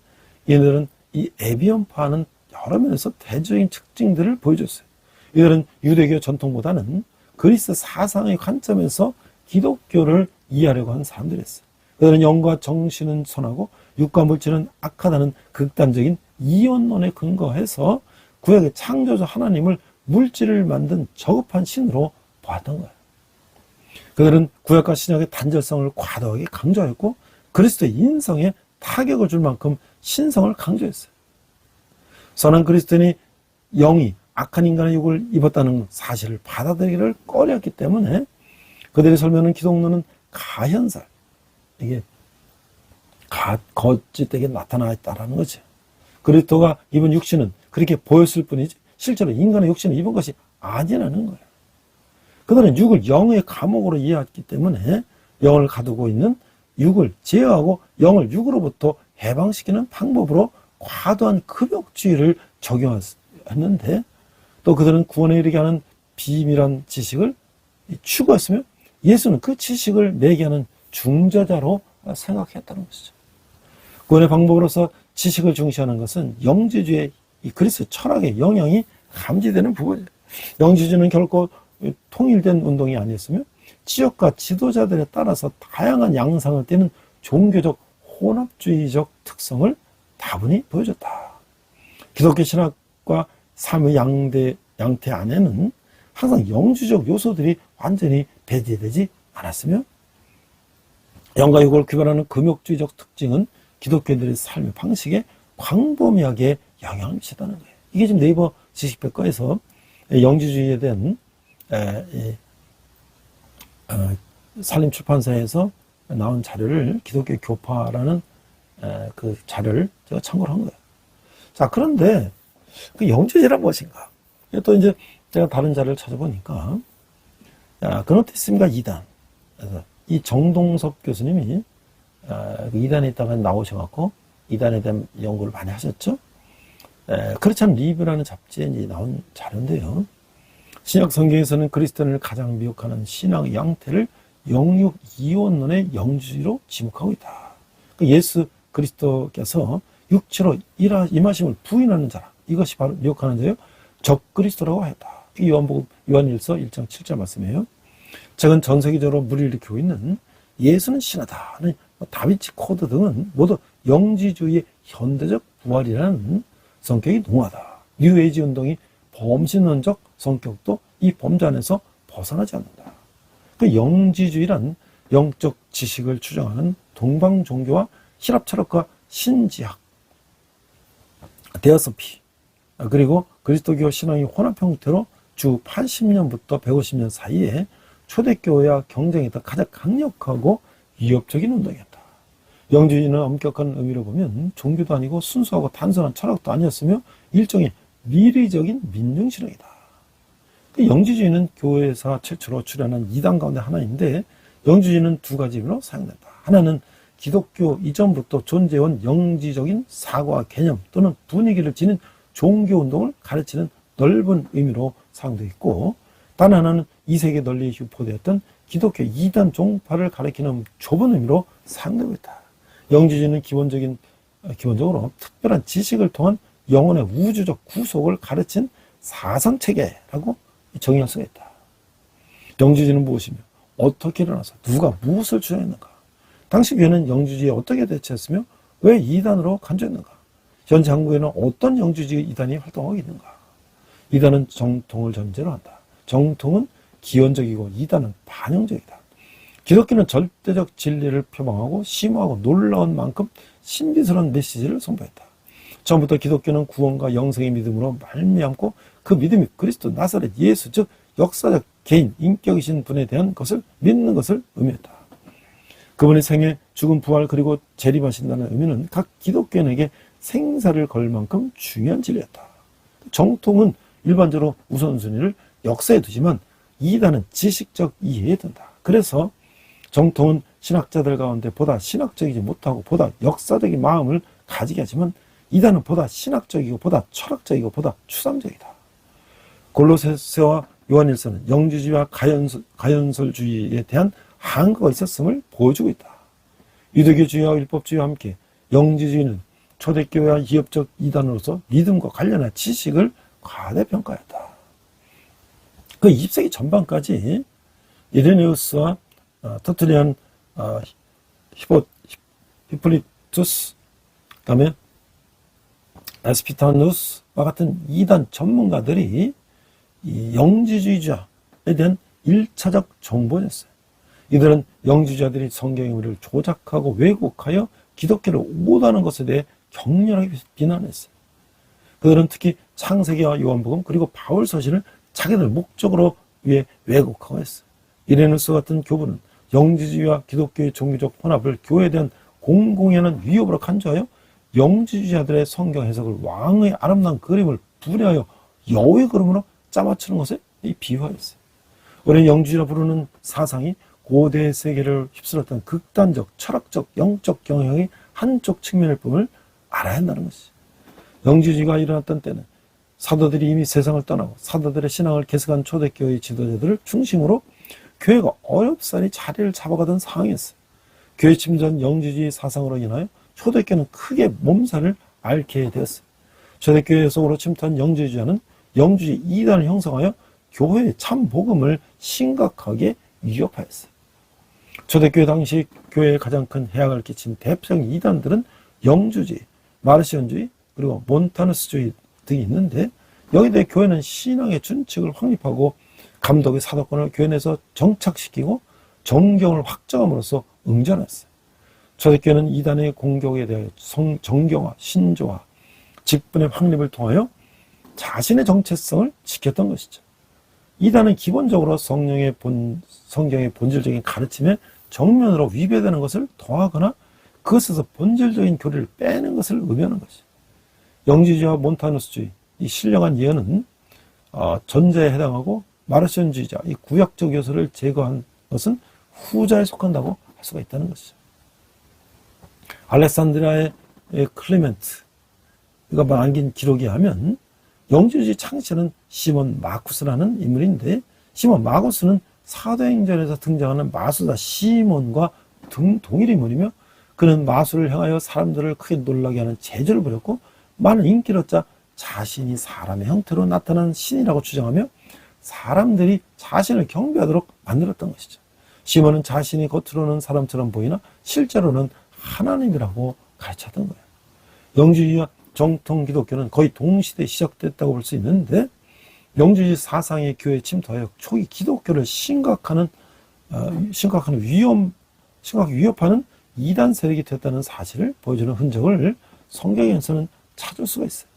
얘네들은 이 에비온파는 여러 면에서 대조적인 특징들을 보여줬어요. 이들은 유대교 전통보다는 그리스 사상의 관점에서 기독교를 이해하려고 하는 사람들이었어요. 그들은 영과 정신은 선하고 육과 물질은 악하다는 극단적인 이원론에 근거해서 구약의 창조주 하나님을 물질을 만든 저급한 신으로 보았던 거예요. 그들은 구약과 신약의 단절성을 과도하게 강조하였고 그리스도의 인성에 타격을 줄 만큼 신성을 강조했어요. 선한 그리스도인이 영이 악한 인간의 육을 입었다는 사실을 받아들이기를 꺼려했기 때문에 그들의 설명은 기독론은 가현살, 이게 거짓되게 나타나 있다라는 거죠. 그리스도가 입은 육신은 그렇게 보였을 뿐이지 실제로 인간의 육신을 입은 것이 아니라는 거예요. 그들은 육을 영의 감옥으로 이해했기 때문에 영을 가두고 있는 육을 제어하고 영을 육으로부터 해방시키는 방법으로 과도한 금욕주의를 적용했는데 또 그들은 구원에 이르게 하는 비밀한 지식을 추구했으며 예수는 그 지식을 내게 하는 중재자로 생각했다는 것이죠. 구원의 방법으로서 지식을 중시하는 것은 영지주의 이 그리스 철학의 영향이 감지되는 부분이에요. 영지주는 결코 통일된 운동이 아니었으며 지역과 지도자들에 따라서 다양한 양상을 띠는 종교적 혼합주의적 특성을 다분히 보여줬다. 기독교 신학과 삶의 양태 안에는 항상 영주적 요소들이 완전히 배제되지 않았으며 영과 육을 구별하는 금욕주의적 특징은 기독교인들의 삶의 방식에 광범위하게 영향을 미쳤다는 거예요. 이게 지금 네이버 지식백과에서 영주주의에 대한 산림출판사에서 나온 자료를 기독교 교파라는 그 자료를 제가 참고를 한 거예요. 자, 그런데 그 영주주의란 무엇인가? 또 이제 제가 다른 자료를 찾아보니까 그노티즘과 이단. 그래서 이 정동섭 교수님이 이단에 있다가 나오셔갖고 이단에 대한 연구를 많이 하셨죠. 그렇지 않은 리뷰라는 잡지에 이제 나온 자료인데요. 신약 성경에서는 그리스도인을 가장 미혹하는 신앙의 양태를 영육 이원론의 영주주의로 지목하고 있다. 예수 그리스도께서 육체로 임하심을 부인하는 자라. 이것이 바로 미혹하는 자요. 적그리스도라고 하였다. 이 요한복음 요한일서 1장 7절 말씀이에요. 최근 전 세계적으로 무리를 일으키고 있는 예수는 신하다. 다비치 코드 등은 모두 영지주의의 현대적 부활이라는 성격이 농후하다. 뉴에이지 운동이 범신론적 성격도 이 범주 안에서 벗어나지 않는다. 그 영지주의란 영적 지식을 추정하는 동방 종교와 히랍 철학과 신지학, 데어서피, 그리고 그리스도교 신앙의 혼합 형태로 주 80년부터 150년 사이에 초대교회와 경쟁했던 가장 강력하고 위협적인 운동이었다. 영주주의는 엄격한 의미로 보면 종교도 아니고 순수하고 단순한 철학도 아니었으며 일종의 미래적인 민중신앙이다. 영주주의는 교회사 최초로 출현한 이단 가운데 하나인데 영주주의는 두 가지 의미로 사용된다. 하나는 기독교 이전부터 존재해온 영지적인 사고와 개념 또는 분위기를 지닌 종교운동을 가르치는 넓은 의미로 사용되어 있고 단 하나는 2세기 널리 유포되었던 기독교 이단 종파를 가리키는 좁은 의미로 사용되고 있다. 영지주의는 기본적으로 특별한 지식을 통한 영혼의 우주적 구속을 가르친 사상체계라고 정의할 수가 있다. 영주주의는 무엇이며 어떻게 일어나서 누가 무엇을 주장했는가? 당시 교회는 영주주의에 어떻게 대처했으며 왜 이단으로 간주했는가? 현재 한국에는 어떤 영주주의 이단이 활동하고 있는가? 이단은 정통을 전제로 한다. 정통은 기원적이고 이단은 반영적이다. 기독교는 절대적 진리를 표방하고 심오하고 놀라운 만큼 신비스러운 메시지를 선보였다. 처음부터 기독교는 구원과 영생의 믿음으로 말미암고 그 믿음이 그리스도 나사렛 예수 즉 역사적 개인 인격이신 분에 대한 것을 믿는 것을 의미했다. 그분의 생애, 죽음, 부활 그리고 재림하신다는 의미는 각 기독교인에게 생사를 걸 만큼 중요한 진리였다. 정통은 일반적으로 우선순위를 역사에 두지만 이단은 지식적 이해에 둔다. 그래서 정통은 신학자들 가운데 보다 신학적이지 못하고 보다 역사적인 마음을 가지게 하지만 이단은 보다 신학적이고 보다 철학적이고 보다 추상적이다. 골로새서와 요한일서는 영주주의와 가연설주의에 대한 한계가 있었음을 보여주고 있다. 유대교주의와 율법주의와 함께 영주주의는 초대교회와 이협적 이단으로서 믿음과 관련한 지식을 과대평가했다. 그 20세기 전반까지 이레네우스와 터툴리안 히폴리투스 그다음에 에스피타누스와 같은 이단 전문가들이 이 영지주의자에 대한 1차적 정보를 냈어요. 이들은 영지주의자들이 성경의 의미를 조작하고 왜곡하여 기독교를 오도하는 것에 대해 격렬하게 비난했어요. 그들은 특히 창세기와 요한복음 그리고 바울서신을 자기들 목적으로 위해 왜곡하고 했어요. 이레누스 같은 교부는 영지주의와 기독교의 종교적 혼합을 교회에 대한 공공히 하는 위협으로 간주하여 영지주의자들의 성경 해석을 왕의 아름다운 그림을 분해하여 여우의 그림으로 짜맞추는 것에 비유하였어요. 우리 영지주의라 부르는 사상이 고대 세계를 휩쓸었던 극단적, 철학적, 영적 경향의 한쪽 측면일 뿐을 알아야 한다는 것이죠. 영지주의가 일어났던 때는 사도들이 이미 세상을 떠나고 사도들의 신앙을 계승한 초대교회의 지도자들을 중심으로 교회가 어렵사리 자리를 잡아가던 상황이었어요. 교회 침전 영지주의 사상으로 인하여 초대교회는 크게 몸살을 앓게 되었어요. 초대교회 속으로 침투한 영지주의자는 영지주의 이단을 형성하여 교회의 참 복음을 심각하게 위협하였어요. 초대교회 당시 교회에 가장 큰 해악을 끼친 대표적인 이단들은 영주주의, 마르시온주의, 그리고 몬타누스주의 등이 있는데 여기에 대해 교회는 신앙의 준칙을 확립하고 감독의 사도권을 교회 내에서 정착시키고 정경을 확정함으로써 응전했어요. 초대교회는 이단의 공격에 대하여 정경화, 신조화, 직분의 확립을 통하여 자신의 정체성을 지켰던 것이죠. 이단은 기본적으로 성경의 본질적인 가르침에 정면으로 위배되는 것을 더하거나 그것에서 본질적인 교리를 빼는 것을 의미하는 것이죠. 영지주의와 몬타누스주의, 이 신령한 예언은 전자에 해당하고 마르시온주의자, 이 구약적 요소를 제거한 것은 후자에 속한다고 할 수가 있다는 것이죠. 알렉산드리아의 클레멘트가 남긴 기록에 하면 영지주의 창시자는 시몬 마쿠스라는 인물인데 시몬 마쿠스는 사도행전에서 등장하는 마수다 시몬과 동일 인물이며 그는 마술을 향하여 사람들을 크게 놀라게 하는 재주를 부렸고 많은 인기를 얻자 자신이 사람의 형태로 나타난 신이라고 주장하며 사람들이 자신을 경배하도록 만들었던 것이죠. 시몬은 자신이 겉으로는 사람처럼 보이나 실제로는 하나님이라고 가르쳤던 거예요. 영지주의와 정통 기독교는 거의 동시대에 시작됐다고 볼 수 있는데 영지주의 사상의 교회에 침투하여 초기 기독교를 심각하게 위협하는 이단 세력이 됐다는 사실을 보여주는 흔적을 성경에서는 찾을 수가 있어요.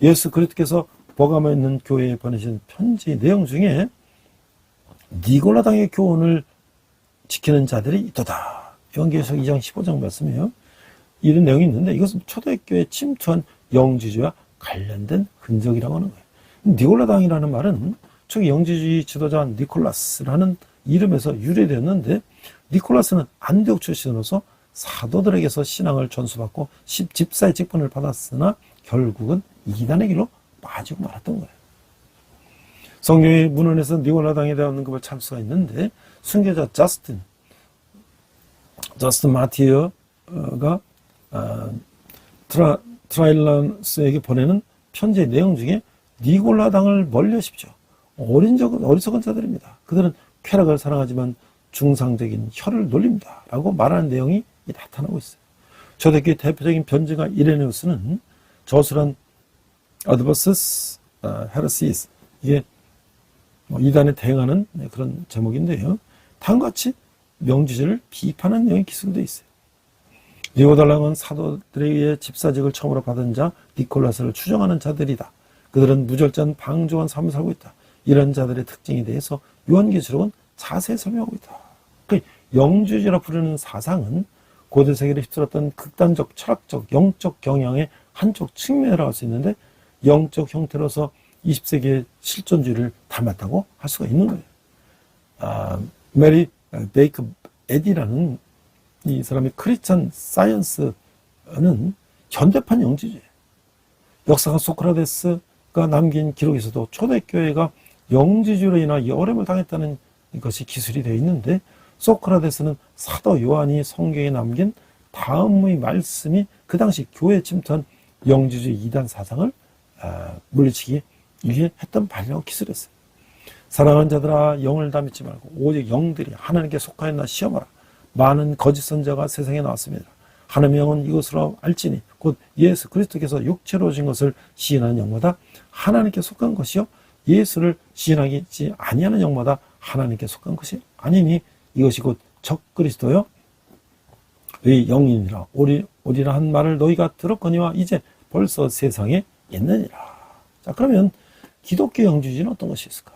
예수 그리스도께서 버가모에 있는 교회에 보내신 편지 내용 중에 니골라당의 교훈을 지키는 자들이 있도다. 요한계시록 2장 15장 말씀이에요. 이런 내용이 있는데 이것은 초대교회에 침투한 영지주의와 관련된 흔적이라고 하는 거예요. 니골라당이라는 말은 초기 영지주의 지도자 니콜라스라는 이름에서 유래되었는데 니콜라스는 안디옥 출신으로서 사도들에게서 신앙을 전수받고 집사의 직분을 받았으나 결국은 이단의 길로 빠지고 말았던 거예요. 성경의 문헌에서 니골라당에 대한 언급을 찾을 수가 있는데 순교자 저스틴 마티어가 트라일런스에게 보내는 편지의 내용 중에 니골라당을 멀리하십시오. 어리석은 자들입니다. 그들은 쾌락을 사랑하지만 중상적인 혀를 놀립니다. 라고 말하는 내용이 나타나고 있어요. 초대교회 대표적인 변증가 이레네우스는 저술한 Adversus Heresies, 이게 이단에 대응하는 그런 제목인데요. 다음과 같이 명지주의를 비판하는 내용이 기술되어 있어요. 니고달랑은 사도들에 의해 집사직을 처음으로 받은 자 니콜라스를 추정하는 자들이다. 그들은 무절제한 방종한 삶을 살고 있다. 이런 자들의 특징에 대해서 요한계시록은 자세히 설명하고 있다. 영주주의라 부르는 사상은 고대 세계를 휩쓸었던 극단적, 철학적, 영적 경향의 한쪽 측면이라고 할 수 있는데 영적 형태로서 20세기의 실존주의를 닮았다고 할 수가 있는 거예요. 메리 베이커 에디라는 이 사람의 크리스찬 사이언스는 현대판 영지주의예요. 역사가 소크라테스가 남긴 기록에서도 초대교회가 영지주의로 인한 어려움을 당했다는 것이 기술이 되어 있는데 소크라테스는 사도 요한이 성경에 남긴 다음의 말씀이 그 당시 교회에 침투한 영지주의 이단 사상을 물리치기 위해 했던 발이라고 기술했어요. 사랑하는 자들아 영을 다 믿지 말고 오직 영들이 하나님께 속하였나 시험하라. 많은 거짓 선자가 세상에 나왔습니다. 하나님의 영은 이것으로 알지니 곧 예수 그리스도께서 육체로 오신 것을 시인하는 영마다 하나님께 속한 것이요 예수를 시인하지 아니하는 영마다 하나님께 속한 것이 아니니 이것이 곧 적그리스도요 의 영이니라 오리라 한 말을 너희가 들었거니와 이제 벌써 세상에 있느니라. 자, 그러면 기독교 영주주의는 어떤 것이 있을까?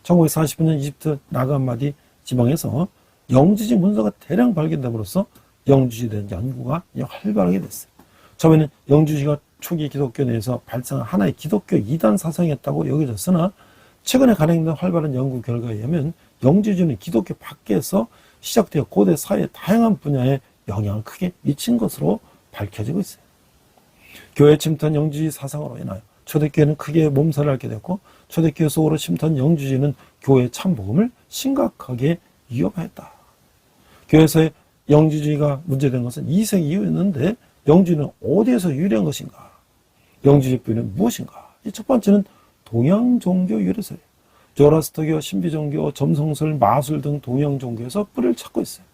1940년 이집트 나가마디 지방에서 영주주의 문서가 대량 발견됨으로써 영주주의에 대한 연구가 활발하게 됐어요. 처음에는 영주주의가 초기 기독교 내에서 발생한 하나의 기독교 이단 사상이었다고 여겨졌으나 최근에 간행된 활발한 연구 결과에 의하면 영주주의는 기독교 밖에서 시작되어 고대 사회의 다양한 분야에 영향을 크게 미친 것으로 밝혀지고 있어요. 교회에 침투한 영주주의 사상으로 인하여 초대교회는 크게 몸살을 앓게 됐고 초대교회 속으로 침투한 영주주의는 교회의 참복음을 심각하게 위협하였다. 교회에서의 영주주의가 문제된 것은 2세기 이후였는데 영주주의는 어디에서 유래한 것인가? 영주주의 뿌리는 무엇인가? 첫 번째는 동양 종교 유래서예요. 조라스터교, 신비종교, 점성설, 마술 등 동양 종교에서 뿌리를 찾고 있어요.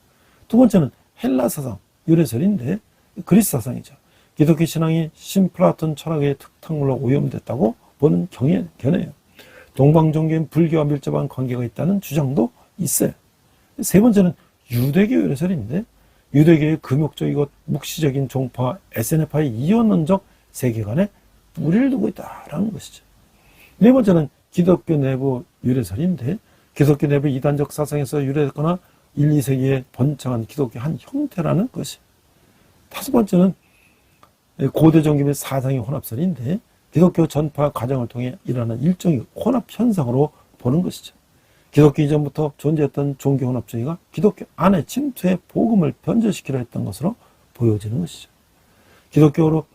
두 번째는 헬라 사상 유래설인데 그리스 사상이죠. 기독교 신앙이 신플라톤 철학의 특탕물로 오염됐다고 보는 견해예요. 동방 종교인 불교와 밀접한 관계가 있다는 주장도 있어요. 세 번째는 유대교 유래설인데 유대교의 금욕적이고 묵시적인 종파 SNF의 이원론적 세계관에 뿌리를 두고 있다라는 것이죠. 네 번째는 기독교 내부 유래설인데 기독교 내부 이단적 사상에서 유래했거나 1, 2세기에 번창한 기독교 한 형태라는 것이. 다섯 번째는 고대 종교 및 사상의 혼합설인데 기독교 전파 과정을 통해 일어나는 일종의 혼합 현상으로 보는 것이죠. 기독교 이전부터 존재했던 종교 혼합주의가 기독교 안에 침투해 복음을 변절시키려 했던 것으로 보여지는 것이죠. 기독교로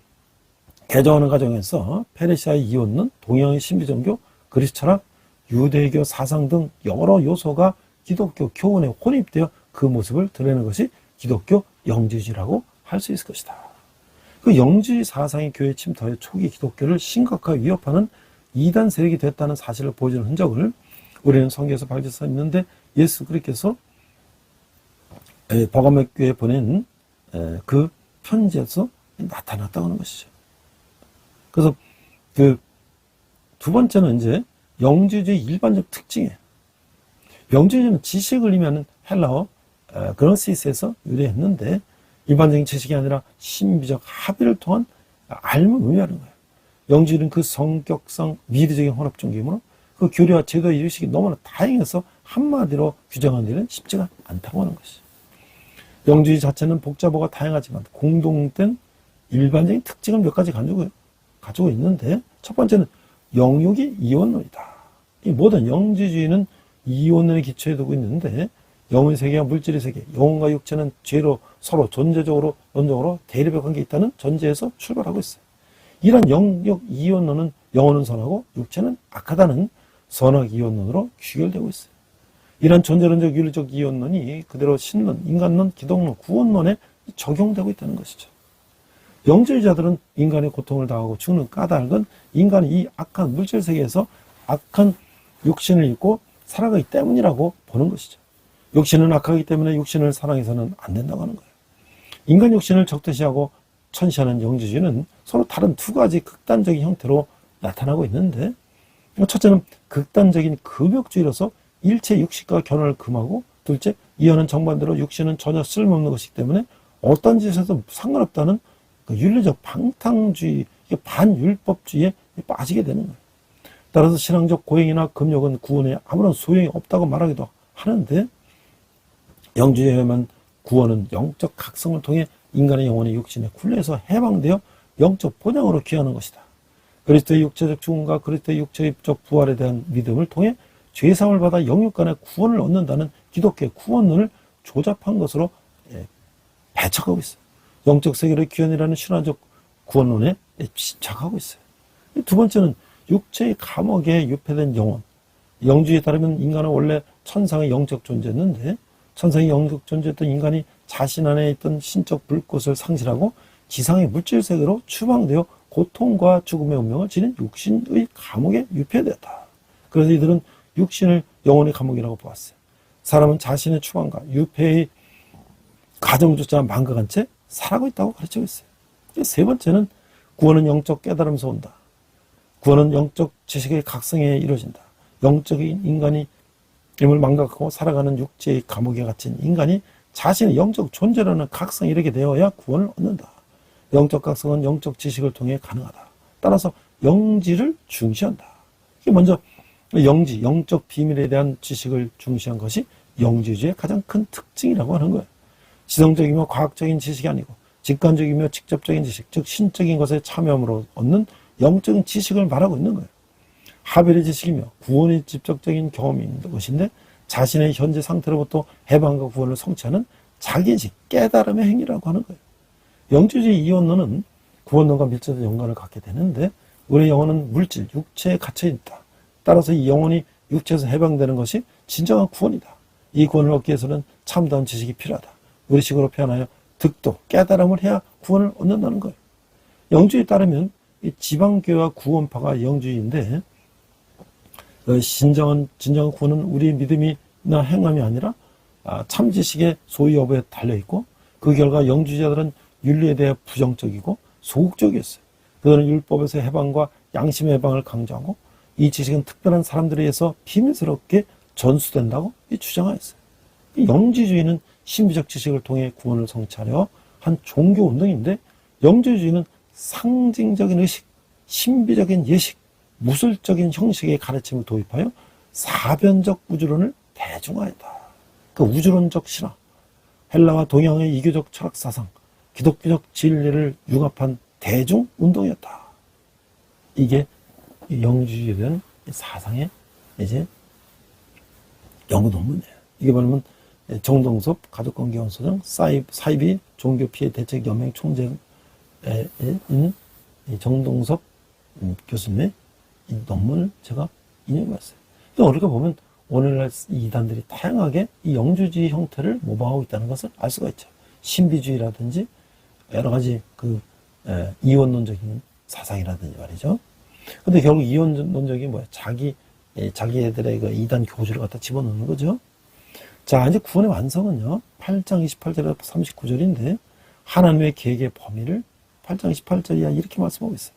개정하는 과정에서 페르시아의 이원론, 동양의 신비종교, 그리스 철학, 유대교 사상 등 여러 요소가 기독교 교훈에 혼입되어 그 모습을 드러내는 것이 기독교 영주주의라고 할 수 있을 것이다. 그 영주주의 사상이 교회에 침투하여 초기 기독교를 심각하게 위협하는 이단 세력이 됐다는 사실을 보여주는 흔적을 우리는 성경에서 발견할 수 있는데 예수 그리스도께서 버가모 교회에 보낸 그 편지에서 나타났다고 하는 것이죠. 그래서 그 두 번째는 이제 영주주의 일반적 특징이에요. 영주주의는 지식을 의미하는 헬라어 그노시스에서 유래했는데 일반적인 지식이 아니라 신비적 합의를 통한 알을 의미하는 거예요. 영주주의는 그 성격상 미래적인 혼합 종교이므로 그 교리와 제도의 의식이 너무나 다양해서 한마디로 규정하는 일은 쉽지가 않다고 하는 것이죠. 영주주의 자체는 복잡하고 다양하지만 공동된 일반적인 특징을 몇 가지 가지고 있는데 첫 번째는 영육이 이원론이다. 이 모든 영주주의는 이원론에 기초해 두고 있는데 영의 세계와 물질의 세계, 영혼과 육체는 죄로 서로 존재적으로 논적으로 대립의 관계에 있다는 전제에서 출발하고 있어요. 이런 영역 이원론은 영혼은 선하고 육체는 악하다는 선악 이원론으로 귀결되고 있어요. 이런 존재론적 윤리적 이원론이 그대로 신론, 인간론, 기독론, 구원론에 적용되고 있다는 것이죠. 영주주의자들은 인간의 고통을 당하고 죽는 까닭은 인간이 이 악한 물질 세계에서 악한 육신을 입고 살아가기 때문이라고 보는 것이죠. 육신은 악하기 때문에 육신을 사랑해서는 안 된다고 하는 거예요. 인간 육신을 적대시하고 천시하는 영주주의는 서로 다른 두 가지 극단적인 형태로 나타나고 있는데 첫째는 극단적인 금욕주의로서 일체 육식과 결혼을 금하고 둘째 이어는 정반대로 육신은 전혀 쓸모없는 것이기 때문에 어떤 짓에도 상관없다는 그 윤리적 방탕주의, 반율법주의에 빠지게 되는 거예요. 따라서 신앙적 고행이나 금욕은 구원에 아무런 소용이 없다고 말하기도 하는데 영주주의에만 구원은 영적 각성을 통해 인간의 영혼이 육신에 굴레에서 해방되어 영적 본향으로 귀하는 것이다. 그리스도의 육체적 죽음과 그리스도의 육체적 부활에 대한 믿음을 통해 죄사함을 받아 영육간의 구원을 얻는다는 기독교의 구원론을 조잡한 것으로 배척하고 있어요. 영적 세계를 귀환이라는 신화적 구원론에 집착하고 있어요. 두 번째는 육체의 감옥에 유폐된 영혼. 영주의에 따르면 인간은 원래 천상의 영적 존재였는데 천상의 영적 존재였던 인간이 자신 안에 있던 신적 불꽃을 상실하고 지상의 물질 세계로 추방되어 고통과 죽음의 운명을 지닌 육신의 감옥에 유폐되었다. 그래서 이들은 육신을 영혼의 감옥이라고 보았어요. 사람은 자신의 추방과 유폐의 과정조차 망각한 채 살아가고 있다고 가르치고 있어요. 세 번째는 구원은 영적 깨달음에서 온다. 구원은 영적 지식의 각성에 이루어진다. 영적인 인간이 임을 망각하고 살아가는 육체의 감옥에 갇힌 인간이 자신의 영적 존재라는 각성에 이르게 되어야 구원을 얻는다. 영적 각성은 영적 지식을 통해 가능하다. 따라서 영지를 중시한다. 이게 먼저 영지, 영적 비밀에 대한 지식을 중시한 것이 영지주의의 가장 큰 특징이라고 하는 거예요. 지성적이며 과학적인 지식이 아니고 직관적이며 직접적인 지식, 즉 신적인 것에 참여함으로 얻는 영적인 지식을 말하고 있는 거예요. 하벨의 지식이며 구원의 직접적인 경험인 것인데 자신의 현재 상태로부터 해방과 구원을 성취하는 자기인식, 깨달음의 행위라고 하는 거예요. 영지주의 이원론은 구원론과 밀접한 연관을 갖게 되는데 우리의 영혼은 물질, 육체에 갇혀 있다. 따라서 이 영혼이 육체에서 해방되는 것이 진정한 구원이다. 이 구원을 얻기 위해서는 참다운 지식이 필요하다. 우리식으로 표현하여 득도, 깨달음을 해야 구원을 얻는다는 거예요. 영주에 따르면 이 지방교회와 구원파가 영주의인데 진정한 구원은 우리의 믿음이나 행함이 아니라 참 지식의 소유 여부에 달려있고 그 결과 영주자들은 윤리에 대해 부정적이고 소극적이었어요. 그들은 율법에서 해방과 양심의 해방을 강조하고 이 지식은 특별한 사람들에 의해서 비밀스럽게 전수된다고 주장하였어요. 이 영지주의는 신비적 지식을 통해 구원을 성취하려 한 종교 운동인데 영지주의는 상징적인 의식, 신비적인 예식, 무술적인 형식의 가르침을 도입하여 사변적 우주론을 대중화했다. 그 우주론적 신화, 헬라와 동양의 이교적 철학 사상, 기독교적 진리를 융합한 대중 운동이었다. 이게 영주주의에 대한 사상의 이제 연구 논문이에요. 이게 뭐냐면 정동섭 가족관계연소장 사이비 종교피해 대책연맹 총재인 정동섭 교수님의 이 논문을 제가 인용했어요. 우리가 보면 오늘날 이단들이 다양하게 이 영주주의 형태를 모방하고 있다는 것을 알 수가 있죠. 신비주의라든지 여러 가지 이원론적인 사상이라든지 말이죠. 근데 결국 이원론적인 뭐야? 자기애들의 그 이단 교주를 갖다 집어넣는 거죠. 자, 이제 구원의 완성은요, 8장 28절에서 39절인데, 하나님의 계획의 범위를 8장 28절이야 이렇게 말씀하고 있어요.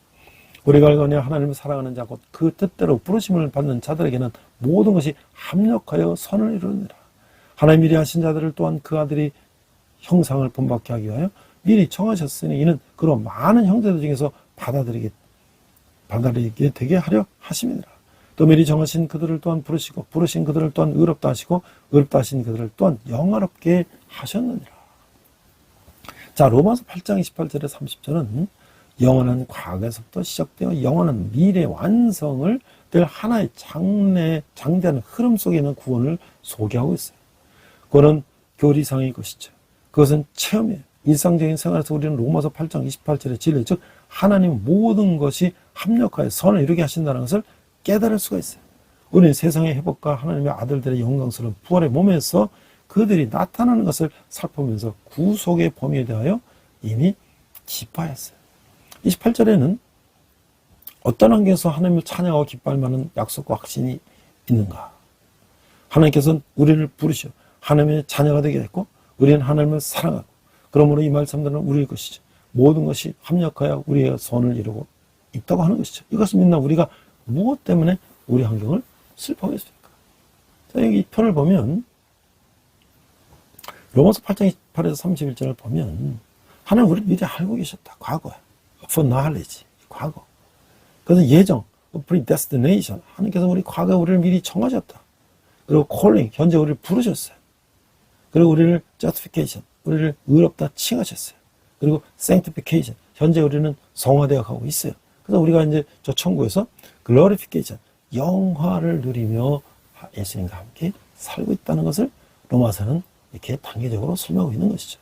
우리가 알거니와 하나님을 사랑하는 자 곧 그 뜻대로 부르심을 받는 자들에게는 모든 것이 합력하여 선을 이루느니라. 하나님 미리 하신 자들을 또한 그 아들이 형상을 본받게 하기 위하여 미리 정하셨으니 이는 그런 많은 형제들 중에서 받아들이게 되게 하려 하심이니라. 또 미리 정하신 그들을 또한 부르시고 부르신 그들을 또한 의롭다 하시고 의롭다 하신 그들을 또한 영화롭게 하셨느니라. 자, 로마서 8장 28절에 30절은 영원한 과거에서부터 시작되어 영원한 미래 완성을 될 하나의 장대한 흐름 속에 있는 구원을 소개하고 있어요. 그거는 교리상의 것이죠. 그것은 체험이에요. 일상적인 생활에서 우리는 로마서 8장 28절의 진리, 즉 하나님 모든 것이 합력하여 선을 이루게 하신다는 것을 깨달을 수가 있어요. 우리는 세상의 회복과 하나님의 아들들의 영광스러운 부활의 몸에서 그들이 나타나는 것을 살펴보면서 구속의 범위에 대하여 이미 기뻐했어요. 28절에는 어떤 환경에서 하나님을 찬양하고 기뻐할 만한 약속과 확신이 있는가? 하나님께서는 우리를 부르셔 하나님의 자녀가 되게 했고 우리는 하나님을 사랑하고 그러므로 이 말씀들은 우리의 것이죠. 모든 것이 합력하여 우리의 선을 이루고 있다고 하는 것이죠. 이것을 믿나 우리가 무엇 때문에 우리 환경을 슬퍼하겠습니까? 자, 여기 이 표를 보면 로마서 8장 28에서 31절을 보면 하나님 우리를 미리 알고 계셨다. 과거야. For knowledge. 과거. 그래서 예정. predestination. 하나님께서 우리 과거에 우리를 미리 정하셨다. 그리고 calling. 현재 우리를 부르셨어요. 그리고 우리를 justification. 우리를 의롭다 칭하셨어요. 그리고 sanctification. 현재 우리는 성화되어 가고 있어요. 그래서 우리가 이제 저 천국에서 glorification. 영화를 누리며 예수님과 함께 살고 있다는 것을 로마서는 이렇게 단계적으로 설명하고 있는 것이죠.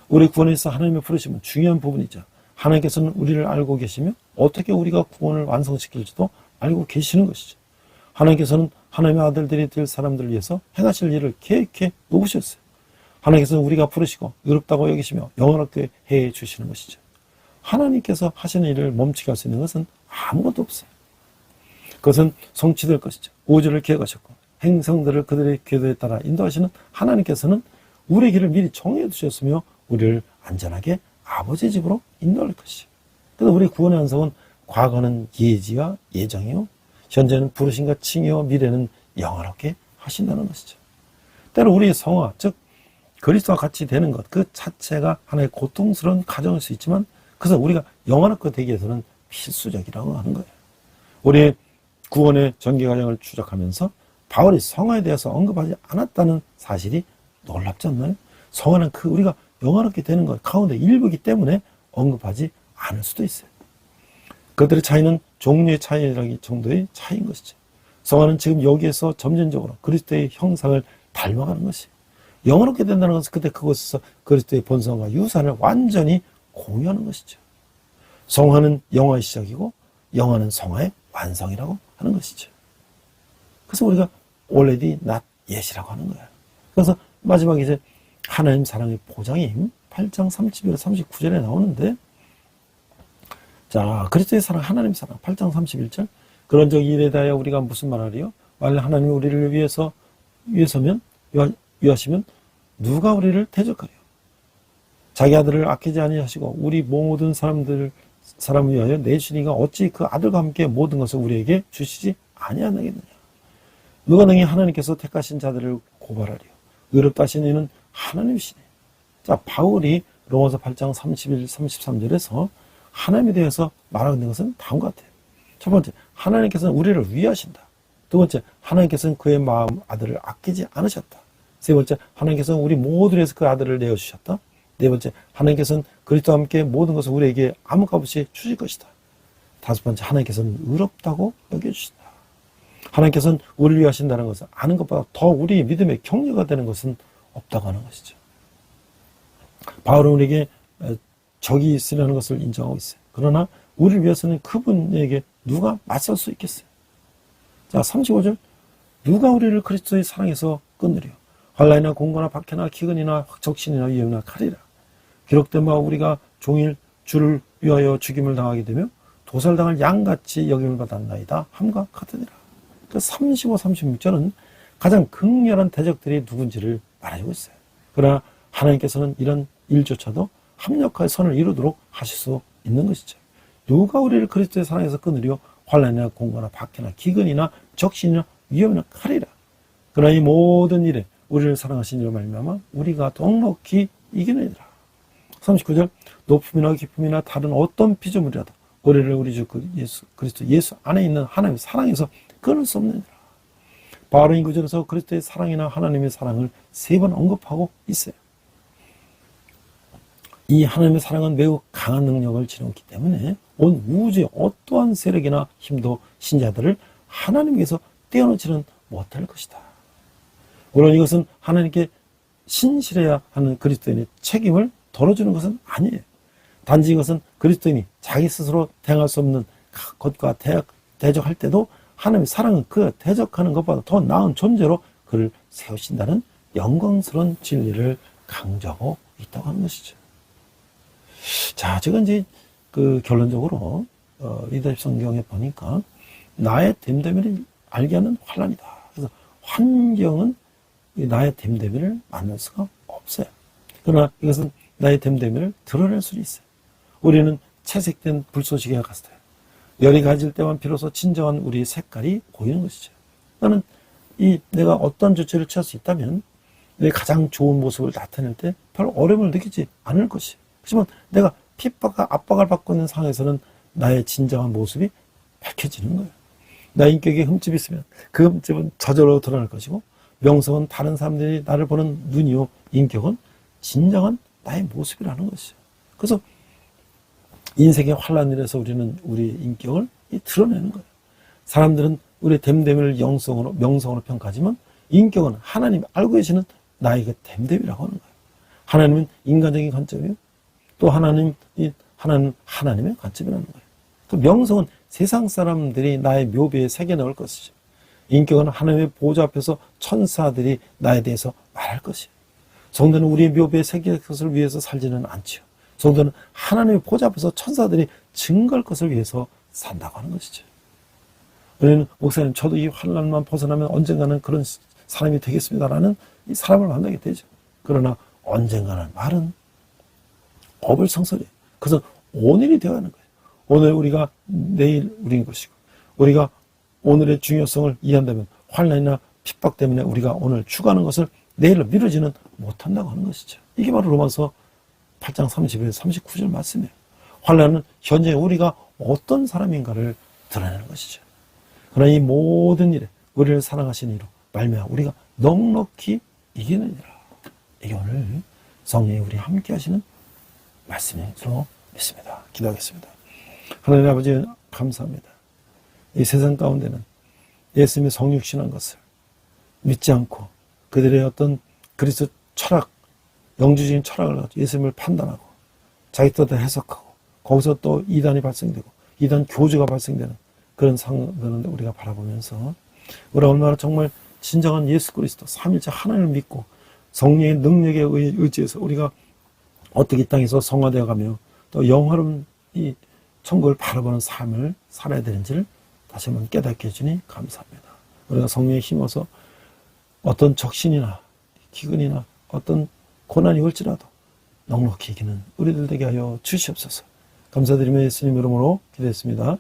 우리 구원에서 하나님의 부르심은 중요한 부분이죠. 하나님께서는 우리를 알고 계시며 어떻게 우리가 구원을 완성시킬지도 알고 계시는 것이죠. 하나님께서는 하나님의 아들들이 될 사람들을 위해서 행하실 일을 계획해 놓으셨어요. 하나님께서는 우리가 부르시고 의롭다고 여기시며 영원하게 해 주시는 것이죠. 하나님께서 하시는 일을 멈추게 할 수 있는 것은 아무것도 없어요. 그것은 성취될 것이죠. 우주를 계획하셨고 행성들을 그들의 궤도에 따라 인도하시는 하나님께서는 우리의 길을 미리 정해 두셨으며 우리를 안전하게 아버지 집으로 인도할 것이죠. 그래서 우리 구원의 완성은 과거는 예지와 예정이요, 현재는 부르심과 칭의요, 미래는 영원하게 하신다는 것이죠. 때로 우리의 성화, 즉 그리스도와 같이 되는 것 그 자체가 하나의 고통스러운 과정일 수 있지만 그래서 우리가 영원하게 되기 위해서는 필수적이라고 하는 거예요. 우리의 구원의 전개 과정을 추적하면서 바울이 성화에 대해서 언급하지 않았다는 사실이 놀랍지 않나요? 성화는 우리가 영원하게 되는 것 가운데 일부이기 때문에 언급하지 않을 수도 있어요. 그들의 차이는 종류의 차이라기 정도의 차이인 것이죠. 성화는 지금 여기에서 점진적으로 그리스도의 형상을 닮아가는 것이 영원하게 된다는 것은 그때 그곳에서 그리스도의 본성과 유산을 완전히 공유하는 것이죠. 성화는 영화의 시작이고 영화는 성화의 완성이라고 하는 것이죠. 그래서 우리가 already not yet이라고 하는 거예요. 그래서 마지막에 이제 하나님 사랑의 보장임 8장 31절 39절에 나오는데, 자, 그리스도의 사랑, 하나님 사랑 8장 31절, 그런 적 일에 대하여 우리가 무슨 말하리요? 만일 하나님이 우리를 위하시면 누가 우리를 대적하리요? 자기 아들을 아끼지 아니하시고 우리 모든 사람을 위하여 내주시니가 어찌 그 아들과 함께 모든 것을 우리에게 주시지 아니하겠느냐? 누가 능히 하나님께서 택하신 자들을 고발하리요? 의롭다 하신 이는 하나님이시네. 자, 바울이 로마서 8장 31, 33절에서 하나님에 대해서 말하고 있는 것은 다음과 같아요. 첫 번째, 하나님께서는 우리를 위하신다. 두 번째, 하나님께서는 그의 마음 아들을 아끼지 않으셨다. 세 번째, 하나님께서는 우리 모두를 위해서 그 아들을 내어주셨다. 네 번째, 하나님께서는 그리스도와 함께 모든 것을 우리에게 아무 값 없이 주실 것이다. 다섯 번째, 하나님께서는 의롭다고 여겨주신다. 하나님께서는 우리를 위하신다는 것을 아는 것보다 더 우리 믿음의 격려가 되는 것은 없다고 하는 것이죠. 바울은 우리에게 적이 있으라는 것을 인정하고 있어요. 그러나 우리를 위해서는 그분에게 누가 맞설 수 있겠어요? 자, 35절, 누가 우리를 그리스도의 사랑에서 끊으려? 환난이나 공고나 박해나 기근이나 적신이나 위험이나 칼이라. 기록된 바 우리가 종일 주를 위하여 죽임을 당하게 되며 도살당할 양같이 여김을 받았나이다 함과 같으니라. 그 35, 36절은 가장 극렬한 대적들이 누군지를 말해주고 있어요. 그러나 하나님께서는 이런 일조차도 합력하여 선을 이루도록 하실 수 있는 것이죠. 누가 우리를 그리스도의 사랑에서 끊으려? 환난이나 공고나 박해나 기근이나 적신이나 위험이나 칼이라. 그러나 이 모든 일에 우리를 사랑하신 이로 말미암아 우리가 넉넉히 이기느니라. 39절, 높음이나 깊음이나 다른 어떤 피조물이라도 우리를 우리 주 그리스도 예수 안에 있는 하나님의 사랑에서 끊을 수 없느니라. 바울은 이 구절에서 그리스도의 사랑이나 하나님의 사랑을 3번 언급하고 있어요. 이 하나님의 사랑은 매우 강한 능력을 지녔기 때문에 온 우주의 어떠한 세력이나 힘도 신자들을 하나님께서 떼어놓지는 못할 것이다. 물론 이것은 하나님께 신실해야 하는 그리스도인의 책임을 덜어주는 것은 아니에요. 단지 이것은 그리스도인이 자기 스스로 대항할 수 없는 것과 대적할 때도 하나님의 사랑은 그 대적하는 것보다 더 나은 존재로 그를 세우신다는 영광스러운 진리를 강조하고 있다고 하는 것이죠. 자, 제가 이제 결론적으로 리더십 성경에 보니까 나의 됨됨이를 알게 하는 환난이다. 그래서 환경은 나의 됨됨이를 만날 수가 없어요. 그러나 이것은 나의 됨됨이를 드러낼 수 있어요. 우리는 채색된 불쏘시개와 같아요. 열이 가질 때만 비로소 진정한 우리의 색깔이 보이는 것이죠. 나는 내가 어떤 조치를 취할 수 있다면 내 가장 좋은 모습을 나타낼 때 별 어려움을 느끼지 않을 것이에요. 하지만 내가 핍박과 압박을 받고 있는 상황에서는 나의 진정한 모습이 밝혀지는 거예요. 나의 인격에 흠집이 있으면 그 흠집은 저절로 드러날 것이고, 명성은 다른 사람들이 나를 보는 눈이요, 인격은 진정한 나의 모습이라는 것이죠. 그래서 인생의 환난일에서 우리는 우리의 인격을 드러내는 거예요. 사람들은 우리의 됨됨이를 명성으로 평가하지만 인격은 하나님이 알고 계시는 나의 그 됨됨이라고 하는 거예요. 하나님은 인간적인 관점이요, 또 하나님은 하나님의 관점이라는 거예요. 그 명성은 세상 사람들이 나의 묘비에 새겨넣을 것이죠. 인격은 하나님의 보좌 앞에서 천사들이 나에 대해서 말할 것이에요. 성도는 우리의 묘비에 새길 것을 위해서 살지는 않지요. 성도는 하나님의 보좌 앞에서 천사들이 증거할 것을 위해서 산다고 하는 것이죠. 우리는 목사님, 저도 이 환난만 벗어나면 언젠가는 그런 사람이 되겠습니다라는 이 사람을 만나게 되죠. 그러나 언젠가는 말은 법을 성설해요. 그래서 오늘이 되어가는 거예요. 오늘 우리가 내일 우리인 것이고, 우리가 오늘의 중요성을 이해한다면 환난이나 핍박 때문에 우리가 오늘 추구하는 것을 내일로 미루지는 못한다고 하는 것이죠. 이게 바로 로마서 8장 30절 39절 말씀이에요. 환난은 현재 우리가 어떤 사람인가를 드러내는 것이죠. 그러나 이 모든 일에 우리를 사랑하시는 이로 말미암아 우리가 넉넉히 이기느니라. 이게 오늘 성령이 우리 함께 하시는 말씀으로 믿습니다. 기도하겠습니다. 하나님 아버지 감사합니다. 이 세상 가운데는 예수님이 성육신한 것을 믿지 않고 그들의 어떤 그리스도 철학, 영주적인 철학을 가지고 예수님을 판단하고 자기 뜻대로 해석하고 거기서 또 이단이 발생되고 이단 교주가 발생되는 그런 상황을 우리가 바라보면서 우리가 얼마나 정말 진정한 예수 그리스도 삼위일체 하나님을 믿고 성령의 능력에 의지해서 우리가 어떻게 이 땅에서 성화되어 가며 또 영화로운 이 천국을 바라보는 삶을 살아야 되는지를 다시 한번 깨닫게 해주니 감사합니다. 우리가 성령에 힘어서 어떤 적신이나 기근이나 어떤 고난이 올지라도 넉넉히 이기는 우리들 되게 하여 주시옵소서. 감사드리며 예수님 이름으로 기도했습니다.